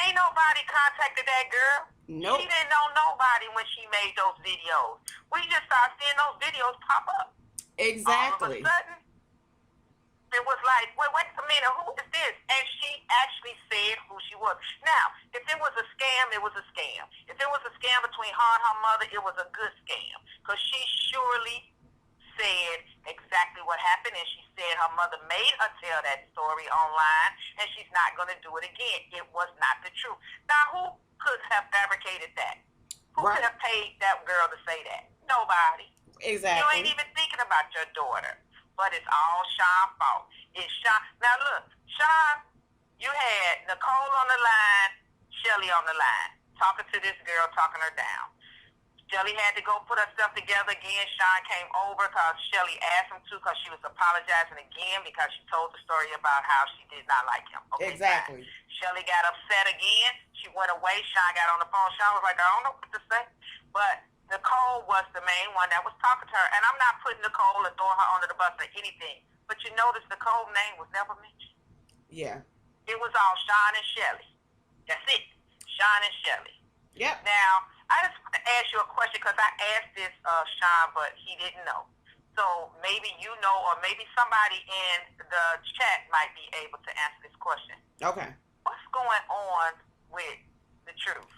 Ain't nobody contacted that girl. Nope. She didn't know nobody when she made those videos. We just started seeing those videos pop up. Exactly. All of a sudden, it was like, wait a minute, who is this? And she actually said who she was. Now, if it was a scam, it was a scam. If it was a scam between her and her mother, it was a good scam. Because she surely said exactly what happened, and she said her mother made her tell that story online, and she's not going to do it again. It was not the truth. Now, who could have fabricated that? Who Right. could have paid that girl to say that? Nobody. Exactly. You ain't even thinking about your daughter. But it's all Sean's fault. It's Sean. Now look, Sean You had Nicole on the line, Shelly on the line, talking to this girl, talking her down. Shelly had to go put her stuff together again. Sean came over because Shelly asked him to because she was apologizing again because she told the story about how she did not like him. Okay, exactly. fine. Shelly got upset again. She went away. Sean got on the phone. Sean was like, I don't know what to say. But Nicole was the main one that was talking to her. And I'm not putting Nicole or throwing her under the bus or anything. But you notice Nicole's name was never mentioned. Yeah. It was all Sean and Shelly. That's it. Sean and Shelly. Yep. Now, I just want to ask you a question because I asked this Sean, but he didn't know. So maybe you know, or maybe somebody in the chat might be able to answer this question. Okay. What's going on with the truth?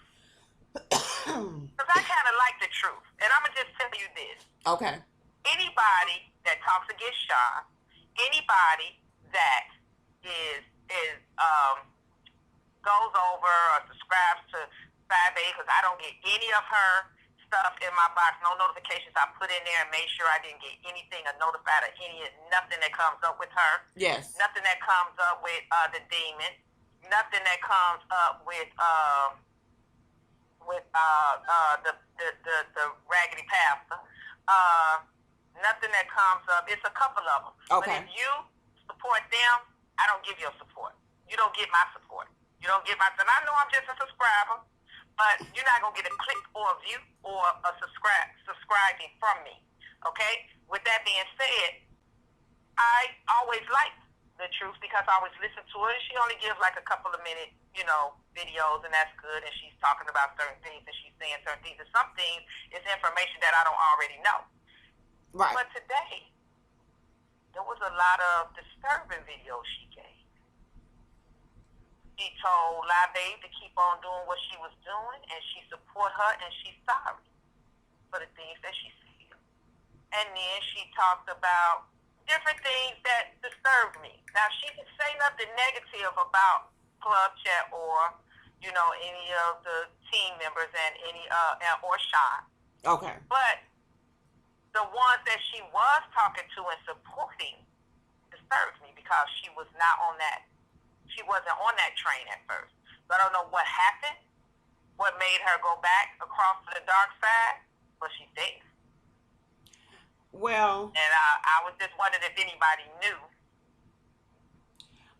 Because I kind of like the truth. And I'm going to just tell you this. Okay. Anybody that talks against Sean, anybody that goes over or subscribes to 5A, because I don't get any of her stuff in my box, no notifications I put in there, and made sure I didn't get anything or notified of nothing that comes up with her. Yes. Nothing that comes up with the demon. Nothing that comes up with the raggedy pastor. Nothing that comes up. It's a couple of them. Okay. But if you support them, I don't give your support. You don't get my support. You don't get my. And I know I'm just a subscriber, but you're not gonna get a click or a view or a subscribing from me. Okay. With that being said, I always like the truth because I always listen to her. She only gives like a couple of minute, videos, and that's good. And she's talking about certain things and she's saying certain things. And some things is information that I don't already know. Right. But today, there was a lot of disturbing videos she gave. She told LeBabe to keep on doing what she was doing, and she support her, and she's sorry for the things that she said. And then she talked about different things that disturbed me. Now, she didn't say nothing negative about Club Chat or, any of the team members and or Sean. Okay. But the ones that she was talking to and supporting disturbs me because she wasn't on that train at first. So I don't know what happened, what made her go back across to the dark side, but she's there. Well. And I was just wondering if anybody knew.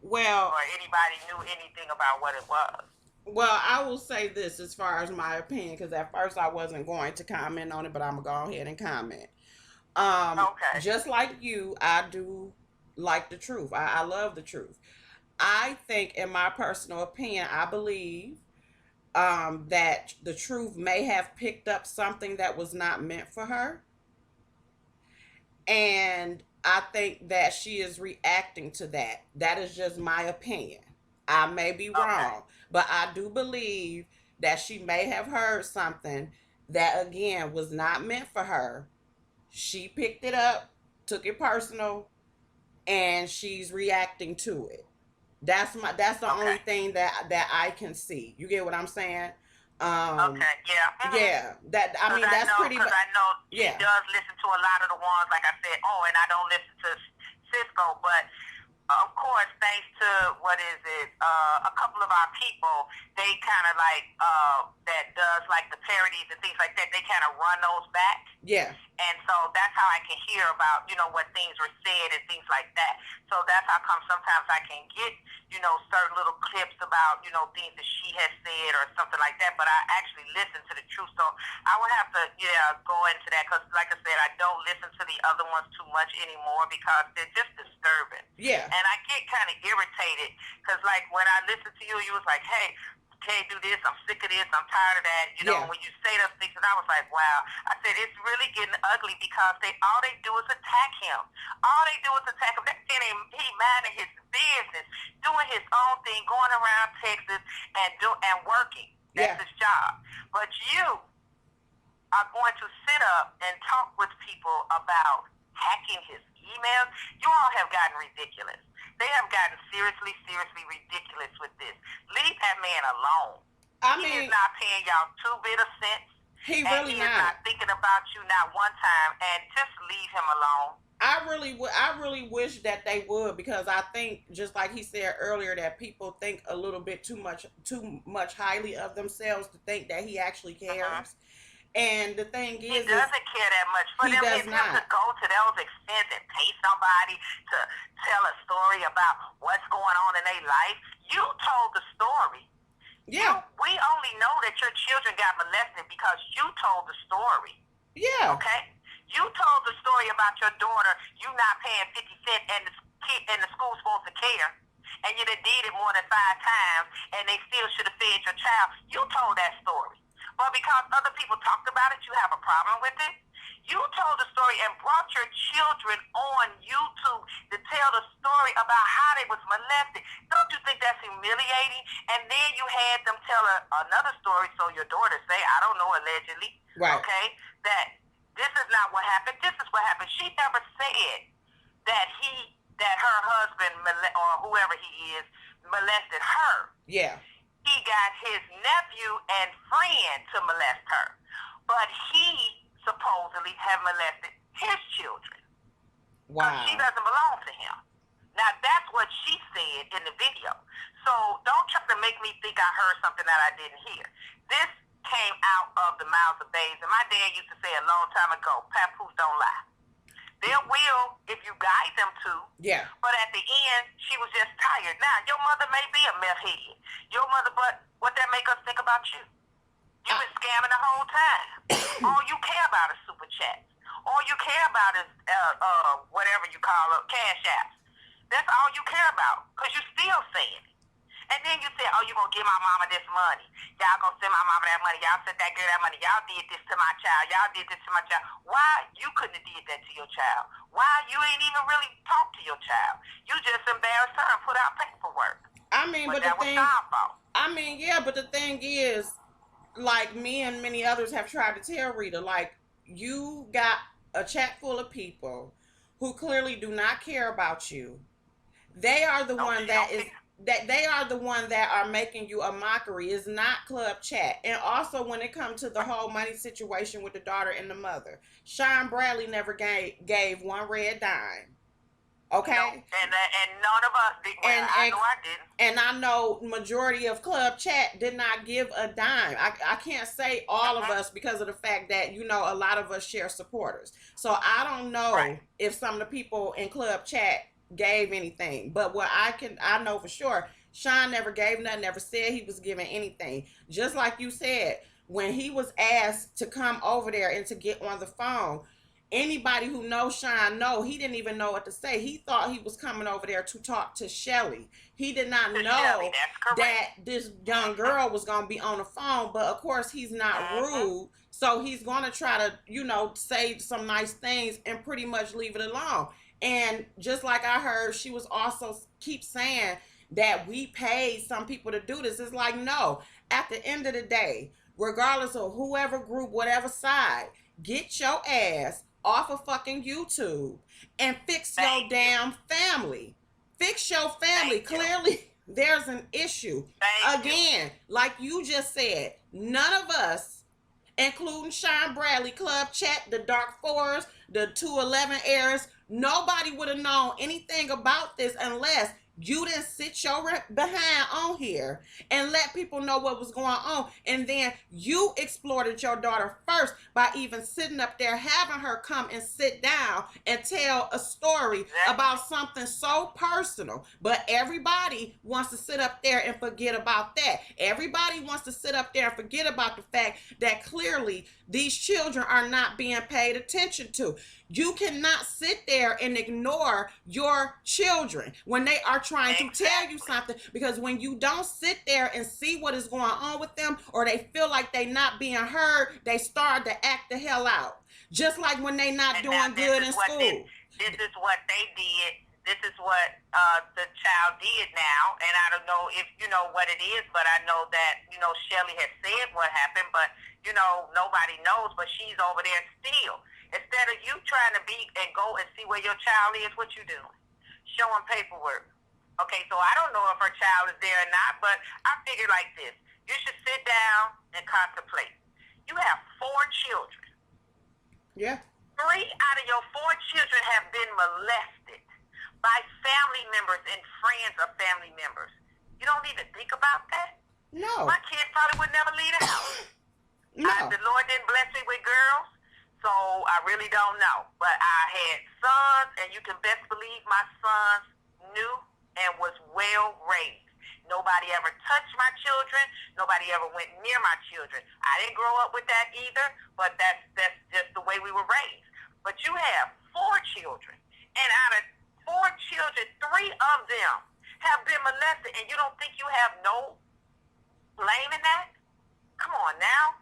Well. Or anybody knew anything about what it was. Well, I will say this as far as my opinion, because at first I wasn't going to comment on it, but I'm going to go ahead and comment. Okay. Just like you, I do like the truth. I love the truth. I think, in my personal opinion, I believe that the truth may have picked up something that was not meant for her. And I think that she is reacting to that. That is just my opinion. I may be wrong, but I do believe that she may have heard something that, again, was not meant for her. She picked it up, took it personal, and she's reacting to it. That's the only thing that I can see. You get what I'm saying? Okay, yeah. Mm-hmm. Yeah. That's pretty much. Because I know she does listen to a lot of the ones, like I said, and I don't listen to Cisco, but of course, thanks to a couple of our people, they kind of like that does like the parodies and things like that. They kind of run those back. Yeah. And so that's how I can hear about what things were said and things like that. So that's how come sometimes I can get certain little clips about things that she has said or something like that. But I actually listen to the truth. So I would have to go into that because, like I said, I don't listen to the other ones too much anymore because they're just disturbing. Yeah. And I get kind of irritated because, like, when I listened to you, you was like, hey, can't do this, I'm sick of this, I'm tired of that, when you say those things, and I was like, wow. I said, it's really getting ugly because all they do is attack him. All they do is attack him. He minding his business, doing his own thing, going around Texas and working. That's his job. But you are going to sit up and talk with people about hacking his emails. You all have gotten ridiculous. They have gotten seriously, seriously ridiculous with this. Leave that man alone. He is not paying y'all 2 bit of cents. He really is not thinking about you not one time. And just leave him alone. I really wish that they would, because I think, just like he said earlier, that people think a little bit too much highly of themselves to think that he actually Mm-hmm. cares. And the thing He is doesn't care that much. For he them, does him to not. go to those extents and pay somebody to tell a story about what's going on in their life, you told the story. Yeah. We only know that your children got molested because you told the story. Yeah. Okay? You told the story about your daughter, you not paying 50 cents and the school's supposed to care. And you done did it more than 5 times and they still should have fed your child. You told that story. But because other people talked about it, you have a problem with it. You told the story and brought your children on YouTube to tell the story about how they was molested. Don't you think that's humiliating? And then you had them tell another story, so your daughter say, I don't know, allegedly, Right. okay, that this is not what happened. This is what happened. She never said that her husband or whoever he is molested her. Yeah. He got his nephew and friend to molest her, but he supposedly have molested his children. Wow. She doesn't belong to him. Now that's what she said in the video. So don't try to make me think I heard something that I didn't hear. This came out of the mouths of babes, and my dad used to say a long time ago, papoose don't lie. They will if you guide them to. Yeah. But at the end, she was just tired. Now, your mother may be a meth head. Your mother, but what that make us think about you? You've been scamming the whole time. All you care about is super chats. All you care about is whatever you call it, cash apps. That's all you care about, because you still saying it. And then you say, oh, you going to give my mama this money. Y'all going to send my mama that money. Y'all sent that girl that money. Y'all did this to my child. Y'all did this to my child. Why you couldn't have did that to your child? Why you ain't even really talked to your child? You just embarrassed her and put out paperwork. I mean, but that the thing, I mean, yeah, but the thing is, like me and many others have tried to tell Rita, like, you got a chat full of people who clearly do not care about you. They are the one that they are the one that are making you a mockery. It's not club chat. And also, when it comes to the whole money situation with the daughter and the mother, Sean Bradley never gave one red dime. Okay. No, and none of us did. Well, I know I didn't. And I know majority of club chat did not give a dime. I can't say all of us, because of the fact that, you know, a lot of us share supporters. So I don't know if some of the people in club chat gave anything. But what I know for sure, Sean never gave nothing, never said he was giving anything. Just like you said, when he was asked to come over there and to get on the phone, anybody who knows Sean know he didn't even know what to say. He thought he was coming over there to talk to Shelly. He did not know that this young girl was going to be on the phone. But of course, he's not rude. So he's going to try to, you know, say some nice things and pretty much leave it alone. And just like I heard, she was also keep saying that we paid some people to do this. It's like, no, at the end of the day, regardless of whoever group, whatever side, get your ass off of fucking YouTube and fix your damn family. Fix your family. Clearly, there's an issue. Again, like you just said, none of us, including Sean Bradley, Club Chat, the Dark Forest, the 211 Airs, nobody would have known anything about this unless you didn't sit your behind on here and let people know what was going on. And then you exploited your daughter first by even sitting up there, having her come and sit down and tell a story about something so personal. But everybody wants to sit up there and forget about that. Everybody wants to sit up there and forget about the fact that clearly these children are not being paid attention to. You cannot sit there and ignore your children when they are trying to tell you something, because when you don't sit there and see what is going on with them, or they feel like they not being heard, they start to act the hell out. Just like when they not doing good in school. This is what they did. This is what the child did now, and I don't know if you know what it is, but I know that, you know, Shelly has said what happened, but, you know, nobody knows, but she's over there still. Instead of you trying to be and go and see where your child is, what you doing? Showing paperwork. Okay, so I don't know if her child is there or not, but I figure like this. You should sit down and contemplate. You have 4 children. Yeah. 3 out of your 4 children have been molested by family members and friends of family members. You don't even think about that? No. My kids probably would never leave the house. No. The Lord didn't bless me with girls, so I really don't know. But I had sons, and you can best believe my sons knew and was well raised. Nobody ever touched my children. Nobody ever went near my children. I didn't grow up with that either, but that's just the way we were raised. But you have 4 children, and out of 4 children, 3 of them have been molested, and you don't think you have no blame in that? Come on now.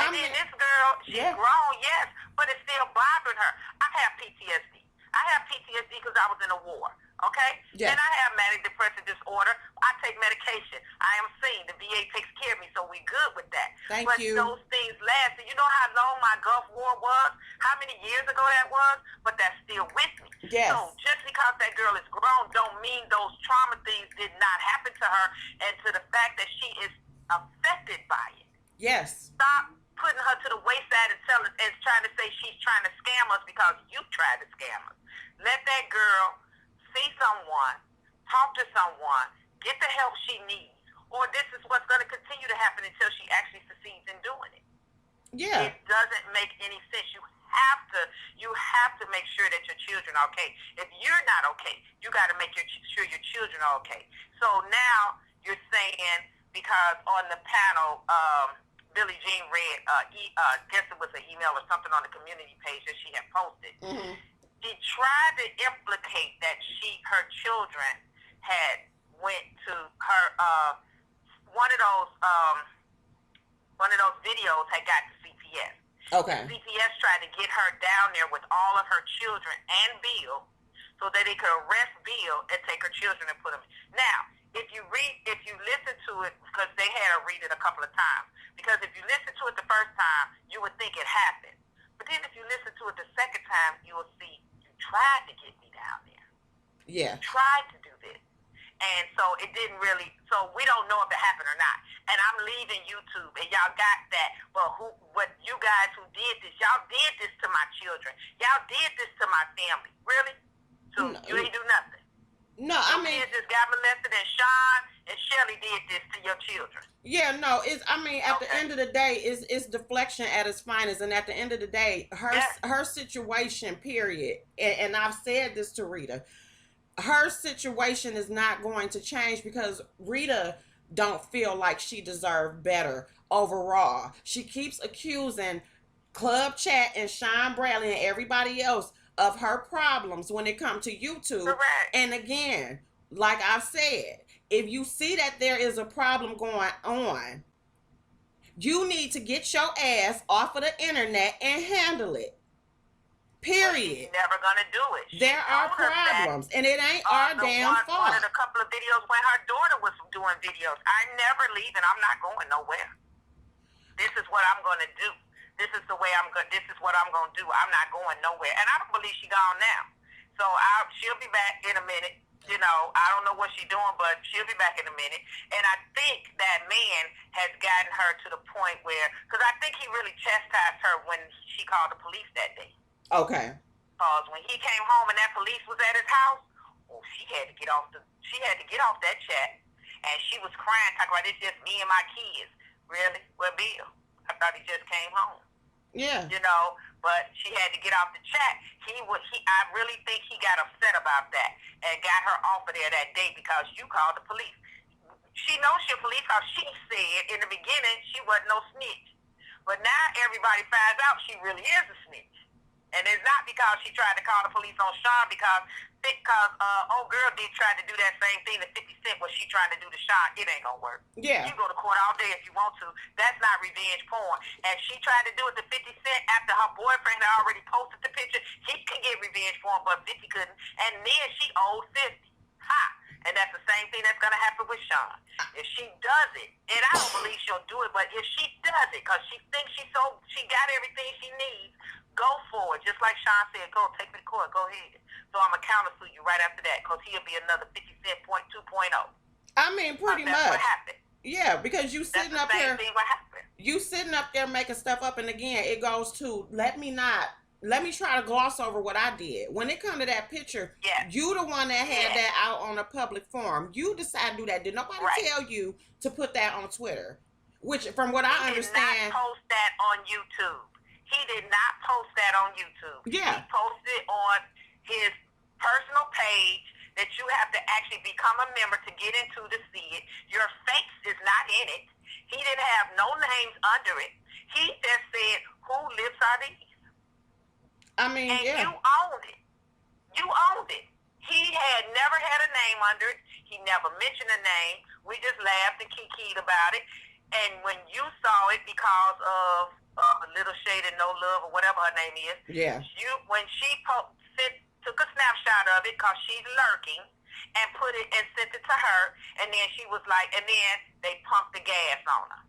And then this girl, she's grown, yes, but it's still bothering her. I have PTSD. I have PTSD because I was in a war, okay? Yes. And I have manic depressive disorder. I take medication. I am seen. The VA takes care of me, so we good with that. Thank you. But those things last. And you know how long my Gulf War was? How many years ago that was? But that's still with me. Yes. So just because that girl is grown don't mean those trauma things did not happen to her and to the fact that she is affected by it. Yes. Stop putting her to the wayside and trying to say she's trying to scam us because you tried to scam us. Let that girl see someone, talk to someone, get the help she needs, or this is what's going to continue to happen until she actually succeeds in doing it. Yeah. It doesn't make any sense. You have to make sure that your children are okay. If you're not okay, you got to make sure your children are okay. So now you're saying, because on the panel, Billie Jean read, guess it was an email or something on the community page that she had posted. Mm-hmm. She tried to implicate that her children had went to her, one of those videos had got to CPS. Okay. CPS tried to get her down there with all of her children and Bill so that they could arrest Bill and take her children and put them. Now, if you listen to it, because they had her read it a couple of times, because if you listen to it the first time, you would think it happened. But then if you listen to it the second time, you will see you tried to get me down there. Yeah. You tried to do this. And so it didn't really, so we don't know if it happened or not. And I'm leaving YouTube, and y'all got that. But you guys who did this, y'all did this to my children. Y'all did this to my family. Really? So No. you ain't do nothing. No, I mean, kids just got molested, and Sean and Shelly did this to your children. Yeah, no, at the end of the day, it's deflection at its finest, and at the end of the day, her situation, period. And I've said this to Rita, her situation is not going to change because Rita don't feel like she deserved better overall. She keeps accusing Club Chat and Sean Bradley and everybody else of her problems when it comes to YouTube. Correct. And again, like I've said, if you see that there is a problem going on, you need to get your ass off of the internet and handle it. Period. She's never gonna do it. There are problems, and it ain't our damn fault. One of the couple of videos when her daughter was doing videos, I never leave and I'm not going nowhere. This is what I'm gonna do. This is the way this is what I'm gonna do. I'm not going nowhere, and I don't believe she gone now. So she'll be back in a minute. You know, I don't know what she's doing, but she'll be back in a minute. And I think that man has gotten her to the point where, because I think he really chastised her when she called the police that day. Okay. Because when he came home and that police was at his house, she had to get off that chat, and she was crying, talking about it's just me and my kids. Really? Well, Bill, I thought he just came home. Yeah. You know, but she had to get off the chat. I really think he got upset about that and got her off of there that day because you called the police. She knows she's a police because she said in the beginning she wasn't no snitch. But now everybody finds out she really is a snitch. And it's not because she tried to call the police on Sean because old girl did try to do that same thing to 50 Cent what she trying to do to Sean. It ain't gonna work. Yeah. You go to court all day if you want to. That's not revenge porn. And she tried to do it to 50 Cent after her boyfriend had already posted the picture. He could get revenge porn, but 50 couldn't. And then she owed 50. Ha! And that's the same thing that's going to happen with Sean. If she does it, and I don't believe she'll do it, but if she does it, because she thinks she got everything she needs, go for it. Just like Sean said, go, take me to court, go ahead. So I'm going to countersue you right after that, because he'll be another 50 Cent point 2.0. I mean, pretty much. That's what happened. Yeah, because you sitting up here. Thing what happened. You sitting up there making stuff up, and again, it goes to let me not let me try to gloss over what I did. When it come to that picture, Yes. you the one that had Yes. that out on a public forum. You decided to do that. Did nobody Right. tell you to put that on Twitter? Which, from what I understand, he did not post that on YouTube. He did not post that on YouTube. Yeah. He posted it on his personal page that you have to actually become a member to get into to see it. Your face is not in it. He didn't have no names under it. He just said, "Who lips are these?" I mean, and yeah. you owned it. You owned it. He had never had a name under it. He never mentioned a name. We just laughed and kikied about it. And when you saw it because of Little Shade and No Love or whatever her name is, Yeah. When she took a snapshot of it because she's lurking and put it and sent it to her, and then she was like, and then they pumped the gas on her.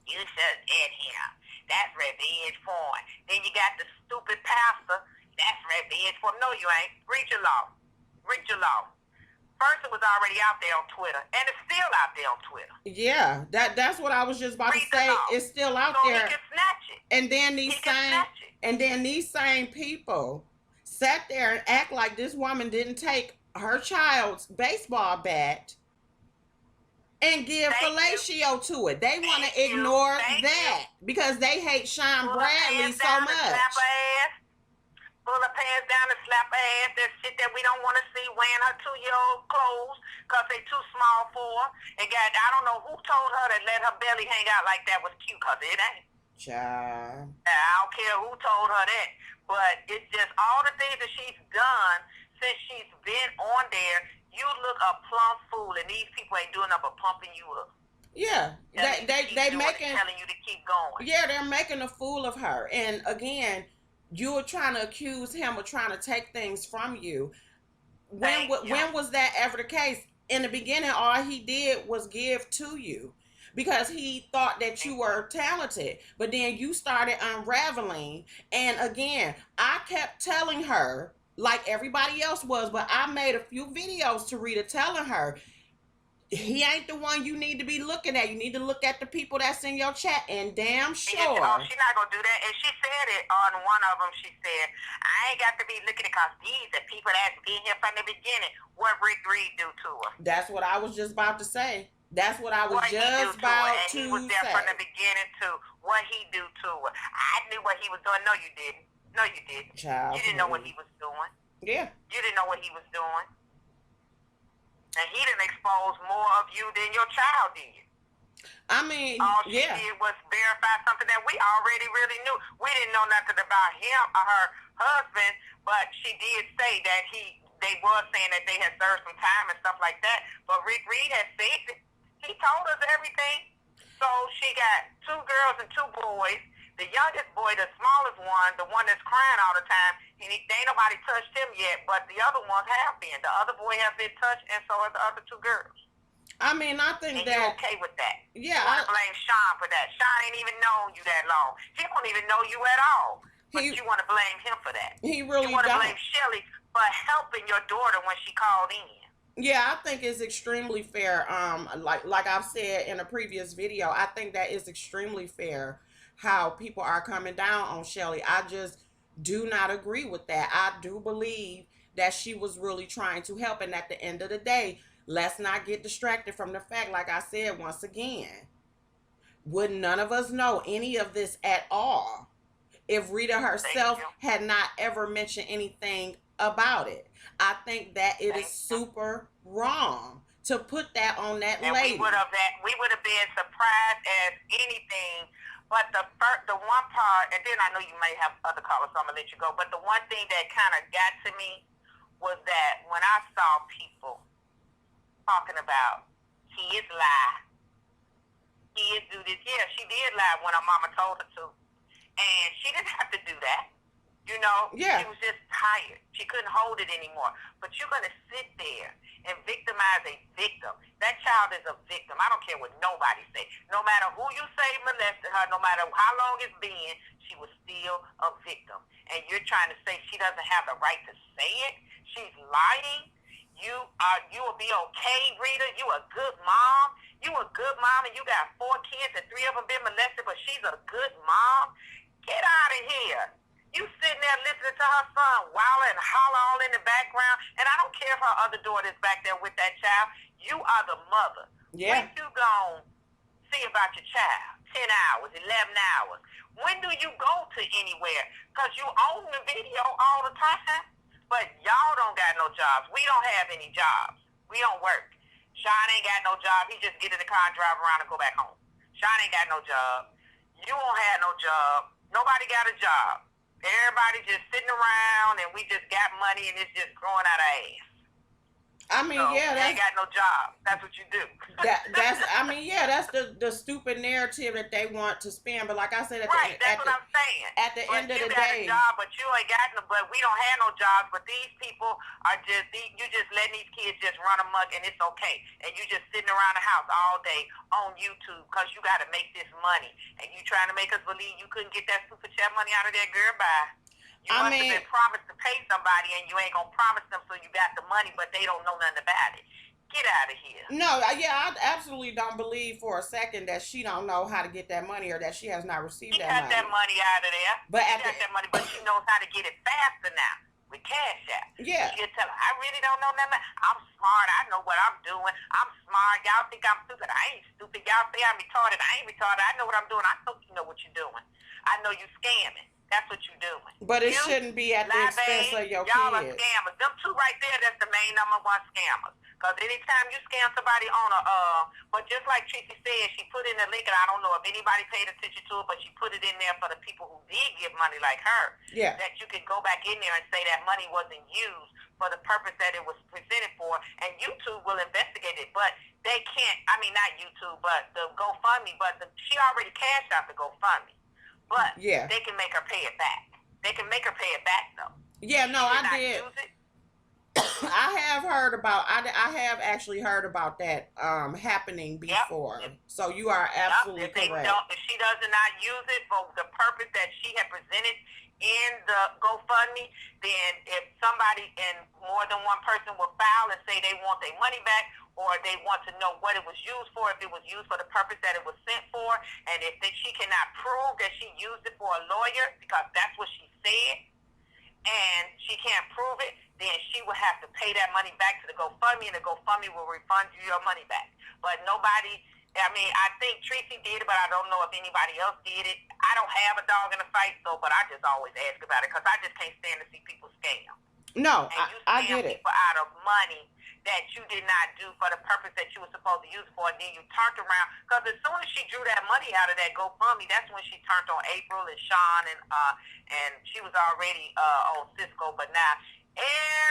You should in here. That's revenge porn. Then you got the stupid pastor. That's revenge porn. No, you ain't. Read your law. Read your law. First, it was already out there on Twitter, and it's still out there on Twitter. Yeah, that's what I was just about to say. It's still out so there. He can snatch it. And then these same people sat there and act like this woman didn't take her child's baseball bat and give fellatio to it. They want to ignore that because they hate Sean Bradley so much. Pull her pants down and slap her ass. That shit that we don't want to see, wearing her 2-year-old clothes because they too small for her. And God, I don't know who told her that let her belly hang out like that was cute, because it ain't. Child. I don't care who told her that. But it's just all the things that she's done since she's been on there. You look a plumb fool, and these people ain't doing nothing but pumping you up. Yeah, they making, telling you to keep going. Yeah, they're making a fool of her. And again, you're trying to accuse him of trying to take things from you. When was that ever the case? In the beginning, all he did was give to you because he thought that you were talented. But then you started unraveling. And again, I kept telling her, like everybody else was, but I made a few videos to Rita telling her, he ain't the one you need to be looking at. You need to look at the people that's in your chat. And damn sure. She's not going to do that. And she said it on one of them. She said, I ain't got to be looking at because these are people that's been here from the beginning. What Rick Reed do to her? That's what I was just about to say. That's what I was just about to say. He was there from the beginning too. What he do to her. I knew what he was doing. No, you didn't. No, you didn't. Child, you didn't know what he was doing. Yeah. You didn't know what he was doing. And he didn't expose more of you than your child did. I mean, all she did was verify something that we already really knew. We didn't know nothing about him or her husband, but she did say that they was saying that they had served some time and stuff like that. But Rick Reed had said that he told us everything. So she got 2 girls and 2 boys. The youngest boy, the smallest one, the one that's crying all the time, ain't nobody touched him yet, but the other ones have been. The other boy has been touched, and so have the other 2 girls. I mean, I think that... you're okay with that. Yeah. You want to blame Sean for that. Sean ain't even known you that long. He don't even know you at all. But you want to blame him for that. He really You want to blame Shelly for helping your daughter when she called in. Yeah, I think it's extremely fair. Like I've said in a previous video, I think that is extremely fair how people are coming down on Shelly. I just do not agree with that. I do believe that she was really trying to help, and at the end of the day, let's not get distracted from the fact, like I said once again, would none of us know any of this at all if Rita herself had not ever mentioned anything about it. I think that it is super wrong to put that on that lady. We would have been surprised as anything. But the one part, and then I know you may have other callers, so I'm gonna let you go. But the one thing that kind of got to me was that when I saw people talking about he is lie, he is do this. Yeah, she did lie when her mama told her to, and she didn't have to do that. You know, yeah. She was just tired. She couldn't hold it anymore. But you're going to sit there and victimize a victim. That child is a victim. I don't care what nobody say. No matter who you say molested her, no matter how long it's been, she was still a victim. And you're trying to say she doesn't have the right to say it? She's lying? You will be okay, Rita? You a good mom? You a good mom and you got 4 kids and 3 of them been molested, but she's a good mom? Get out of here. You sitting there there listening to her son while and holler all in the background. And I don't care if her other daughter is back there with that child. You are the mother. Yeah. When you gonna see about your child? 10 hours, 11 hours. When do you go to anywhere? Because you own the video all the time. But y'all don't got no jobs. We don't have any jobs. We don't work. Sean ain't got no job. He just get in the car and drive around and go back home. Sean ain't got no job. You won't have no job. Nobody got a job. Everybody just sitting around and we just got money and it's just growing out of ass. I mean, So, yeah, you ain't got no job. That's what you do. that's the stupid narrative that they want to spin. But like I said, Right, that's what I'm saying. At the end of the day, you got a job, but you ain't got no. But we don't have no jobs. But these people are just you just letting these kids just run amok, and it's okay. And you just sitting around the house all day on YouTube because you got to make this money, and you trying to make us believe you couldn't get that super chat money out of there, girl. Bye. You must have been promised to pay somebody, and you ain't gonna promise them, so you got the money, but they don't know nothing about it. Get out of here. No, yeah, I absolutely don't believe for a second that she don't know how to get that money or that she has not received that money. She got that money out of there. But she got that money, but she knows how to get it faster now with Cash App. Yeah. She'll tell her, I really don't know nothing. I'm smart. I know what I'm doing. I'm smart. Y'all think I'm stupid. I ain't stupid. Y'all say I'm retarded. I ain't retarded. I know what I'm doing. I know you know what you're doing. I know you scamming. That's what you're doing. But it shouldn't be at the expense of your y'all kids. Y'all are scammers. Them two right there, that's the main number one scammers. Because anytime you scam somebody on but just like Tracy said, she put in the link, and I don't know if anybody paid attention to it, but she put it in there for the people who did give money like her. Yeah. That you could go back in there and say that money wasn't used for the purpose that it was presented for, and YouTube will investigate it. But they can't, not YouTube, but the GoFundMe, she already cashed out the GoFundMe. But they can make her pay it back. They can make her pay it back, though. Yeah, no, I did. I have heard about. I have actually heard about that happening before. Yep. So you are absolutely correct. If she does not use it for the purpose that she had presented in the GoFundMe, then if somebody and more than one person will file and say they want their money back, or they want to know what it was used for, if it was used for the purpose that it was sent for, and if she cannot prove that she used it for a lawyer, because that's what she said, and she can't prove it, then she will have to pay that money back to the GoFundMe, and the GoFundMe will refund you your money back. But nobody, I think Tracy did it, but I don't know if anybody else did it. I don't have a dog in the fight, but I just always ask about it, because I just can't stand to see people scam. No, I get it. People out of money that you did not do for the purpose that you were supposed to use it for, and then you turned around. Because as soon as she drew that money out of that GoFundMe, that's when she turned on April and Sean, and she was already on Cisco. But now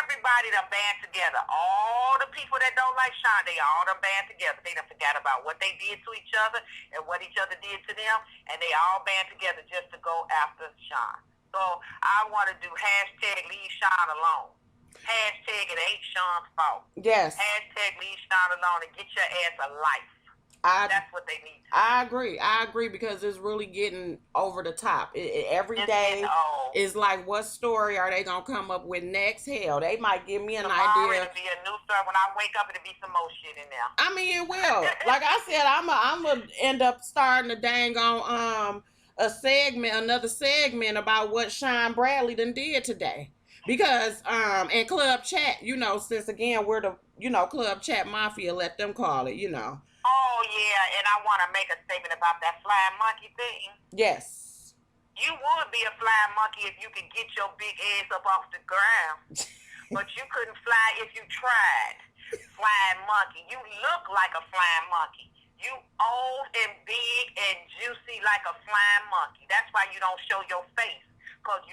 everybody done band together. All the people that don't like Sean, they all done band together. They done forgot about what they did to each other and what each other did to them, and they all band together just to go after Sean. So I want to do hashtag leave Sean alone. Hashtag it ain't Sean's fault. Yes. Hashtag leave Sean alone and get your ass a life. That's what they need to do. I agree because it's really getting over the top. Every day is like, what story are they going to come up with next? Hell, they might give me an Tomorrow idea. It'll be a new story. When I wake up, it'll be some more shit in there. It will. Like I said, I'm going to end up starting a dang on another segment about what Sean Bradley done did today. Because in Club Chat, since again we're the Club Chat Mafia, let them call it, Oh yeah, and I want to make a statement about that flying monkey thing. Yes. You would be a flying monkey if you could get your big ass up off the ground, but you couldn't fly if you tried. Flying monkey, you look like a flying monkey. You old and big and juicy like a flying monkey. That's why you don't show your face. Because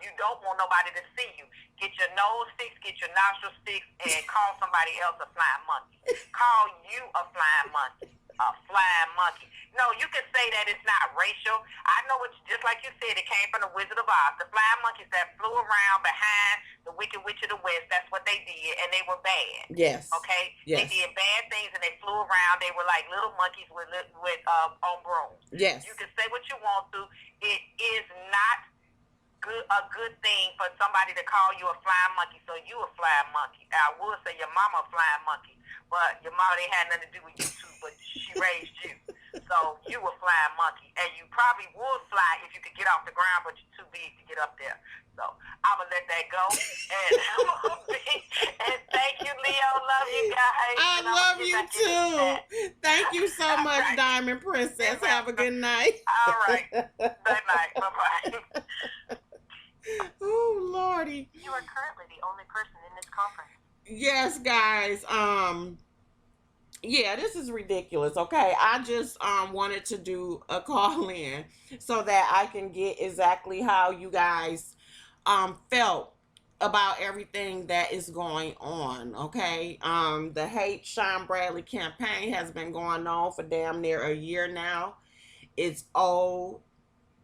you don't want nobody to see you. Get your nose fixed, get your nostrils fixed, and call somebody else a flying monkey. Call you a flying monkey. A flying monkey. No, you can say that it's not racial. I know it's just like you said, it came from the Wizard of Oz. The flying monkeys that flew around behind the Wicked Witch of the West, that's what they did, and they were bad. Yes. Okay? Yes. They did bad things, and they flew around. They were like little monkeys on brooms. Yes. You can say what you want to. It is not a good thing for somebody to call you a flying monkey, so you a flying monkey. I would say your mama a flying monkey, but your mama ain't had nothing to do with you too, but she raised you. So So you a flying monkey, and you probably would fly if you could get off the ground, but you're too big to get up there. So I'm gonna let that go, and and thank you, Leo. Love you guys. I And love you too. Thank you so All much, right. Diamond Princess. Have a good night. All right. Good night. Bye bye. Oh Lordy. You are currently the only person in this conference. Yes, guys. Yeah, this is ridiculous. Okay, I just wanted to do a call in so that I can get exactly how you guys felt about everything that is going on. Okay, the Hate Sean Bradley campaign has been going on for damn near a year now. It's old,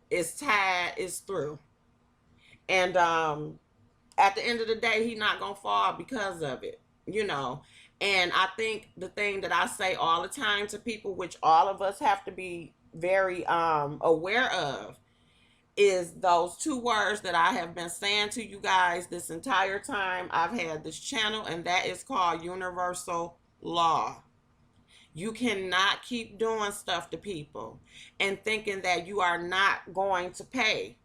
it's tired, it's through, and at the end of the day, he's not gonna fall because of it, you know. And I think the thing that I say all the time to people, which all of us have to be very aware of, is those two words that I have been saying to you guys this entire time I've had this channel, and that is called universal law. You cannot keep doing stuff to people and thinking that you are not going to pay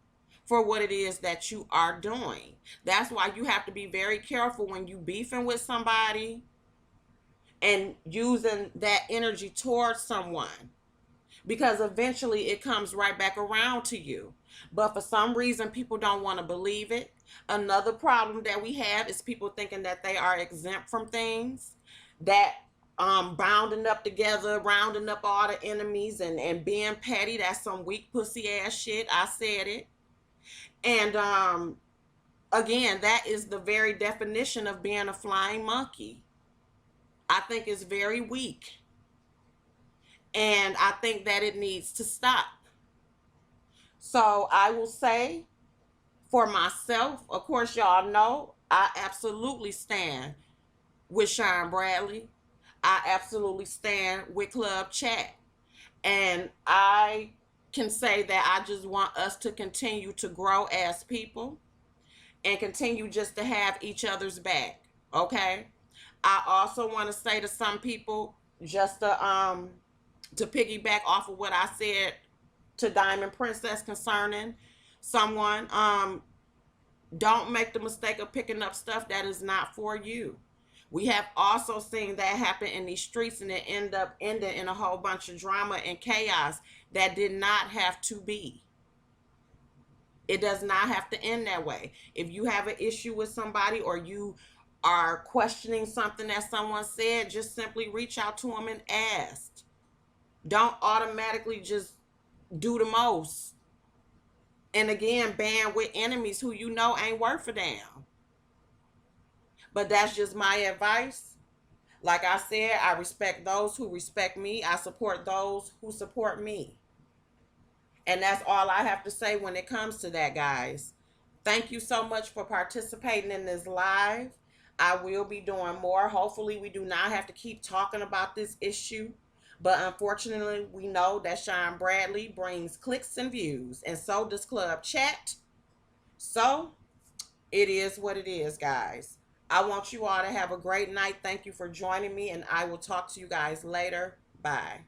for what it is that you are doing. That's why you have to be very careful when you beefing with somebody and using that energy towards someone, because eventually it comes right back around to you. But for some reason, people don't want to believe it. Another problem that we have is people thinking that they are exempt from things, that bounding up together, rounding up all the enemies and being petty, that's some weak pussy ass shit. I said it. And again, that is the very definition of being a flying monkey. I think it's very weak. And I think that it needs to stop. So I will say, for myself, of course, y'all know I absolutely stand with Sean Bradley. I absolutely stand with Club Chat. And I can say that I just want us to continue to grow as people and continue just to have each other's back. Okay? I also want to say to some people, just to piggyback off of what I said to Diamond Princess concerning someone, don't make the mistake of picking up stuff that is not for you. We have also seen that happen in these streets, and it end up ending in a whole bunch of drama and chaos that did not have to be. It does not have to end that way. If you have an issue with somebody, or you are questioning something that someone said, just simply reach out to them and ask. Don't automatically just do the most. And again, band with enemies who you know ain't worth a damn. But that's just my advice. Like I said, I respect those who respect me. I support those who support me. And that's all I have to say when it comes to that, guys. Thank you so much for participating in this live. I will be doing more. Hopefully, we do not have to keep talking about this issue. But unfortunately, we know that Sean Bradley brings clicks and views, and so does Club Chat. So, it is what it is, guys. I want you all to have a great night. Thank you for joining me, and I will talk to you guys later. Bye.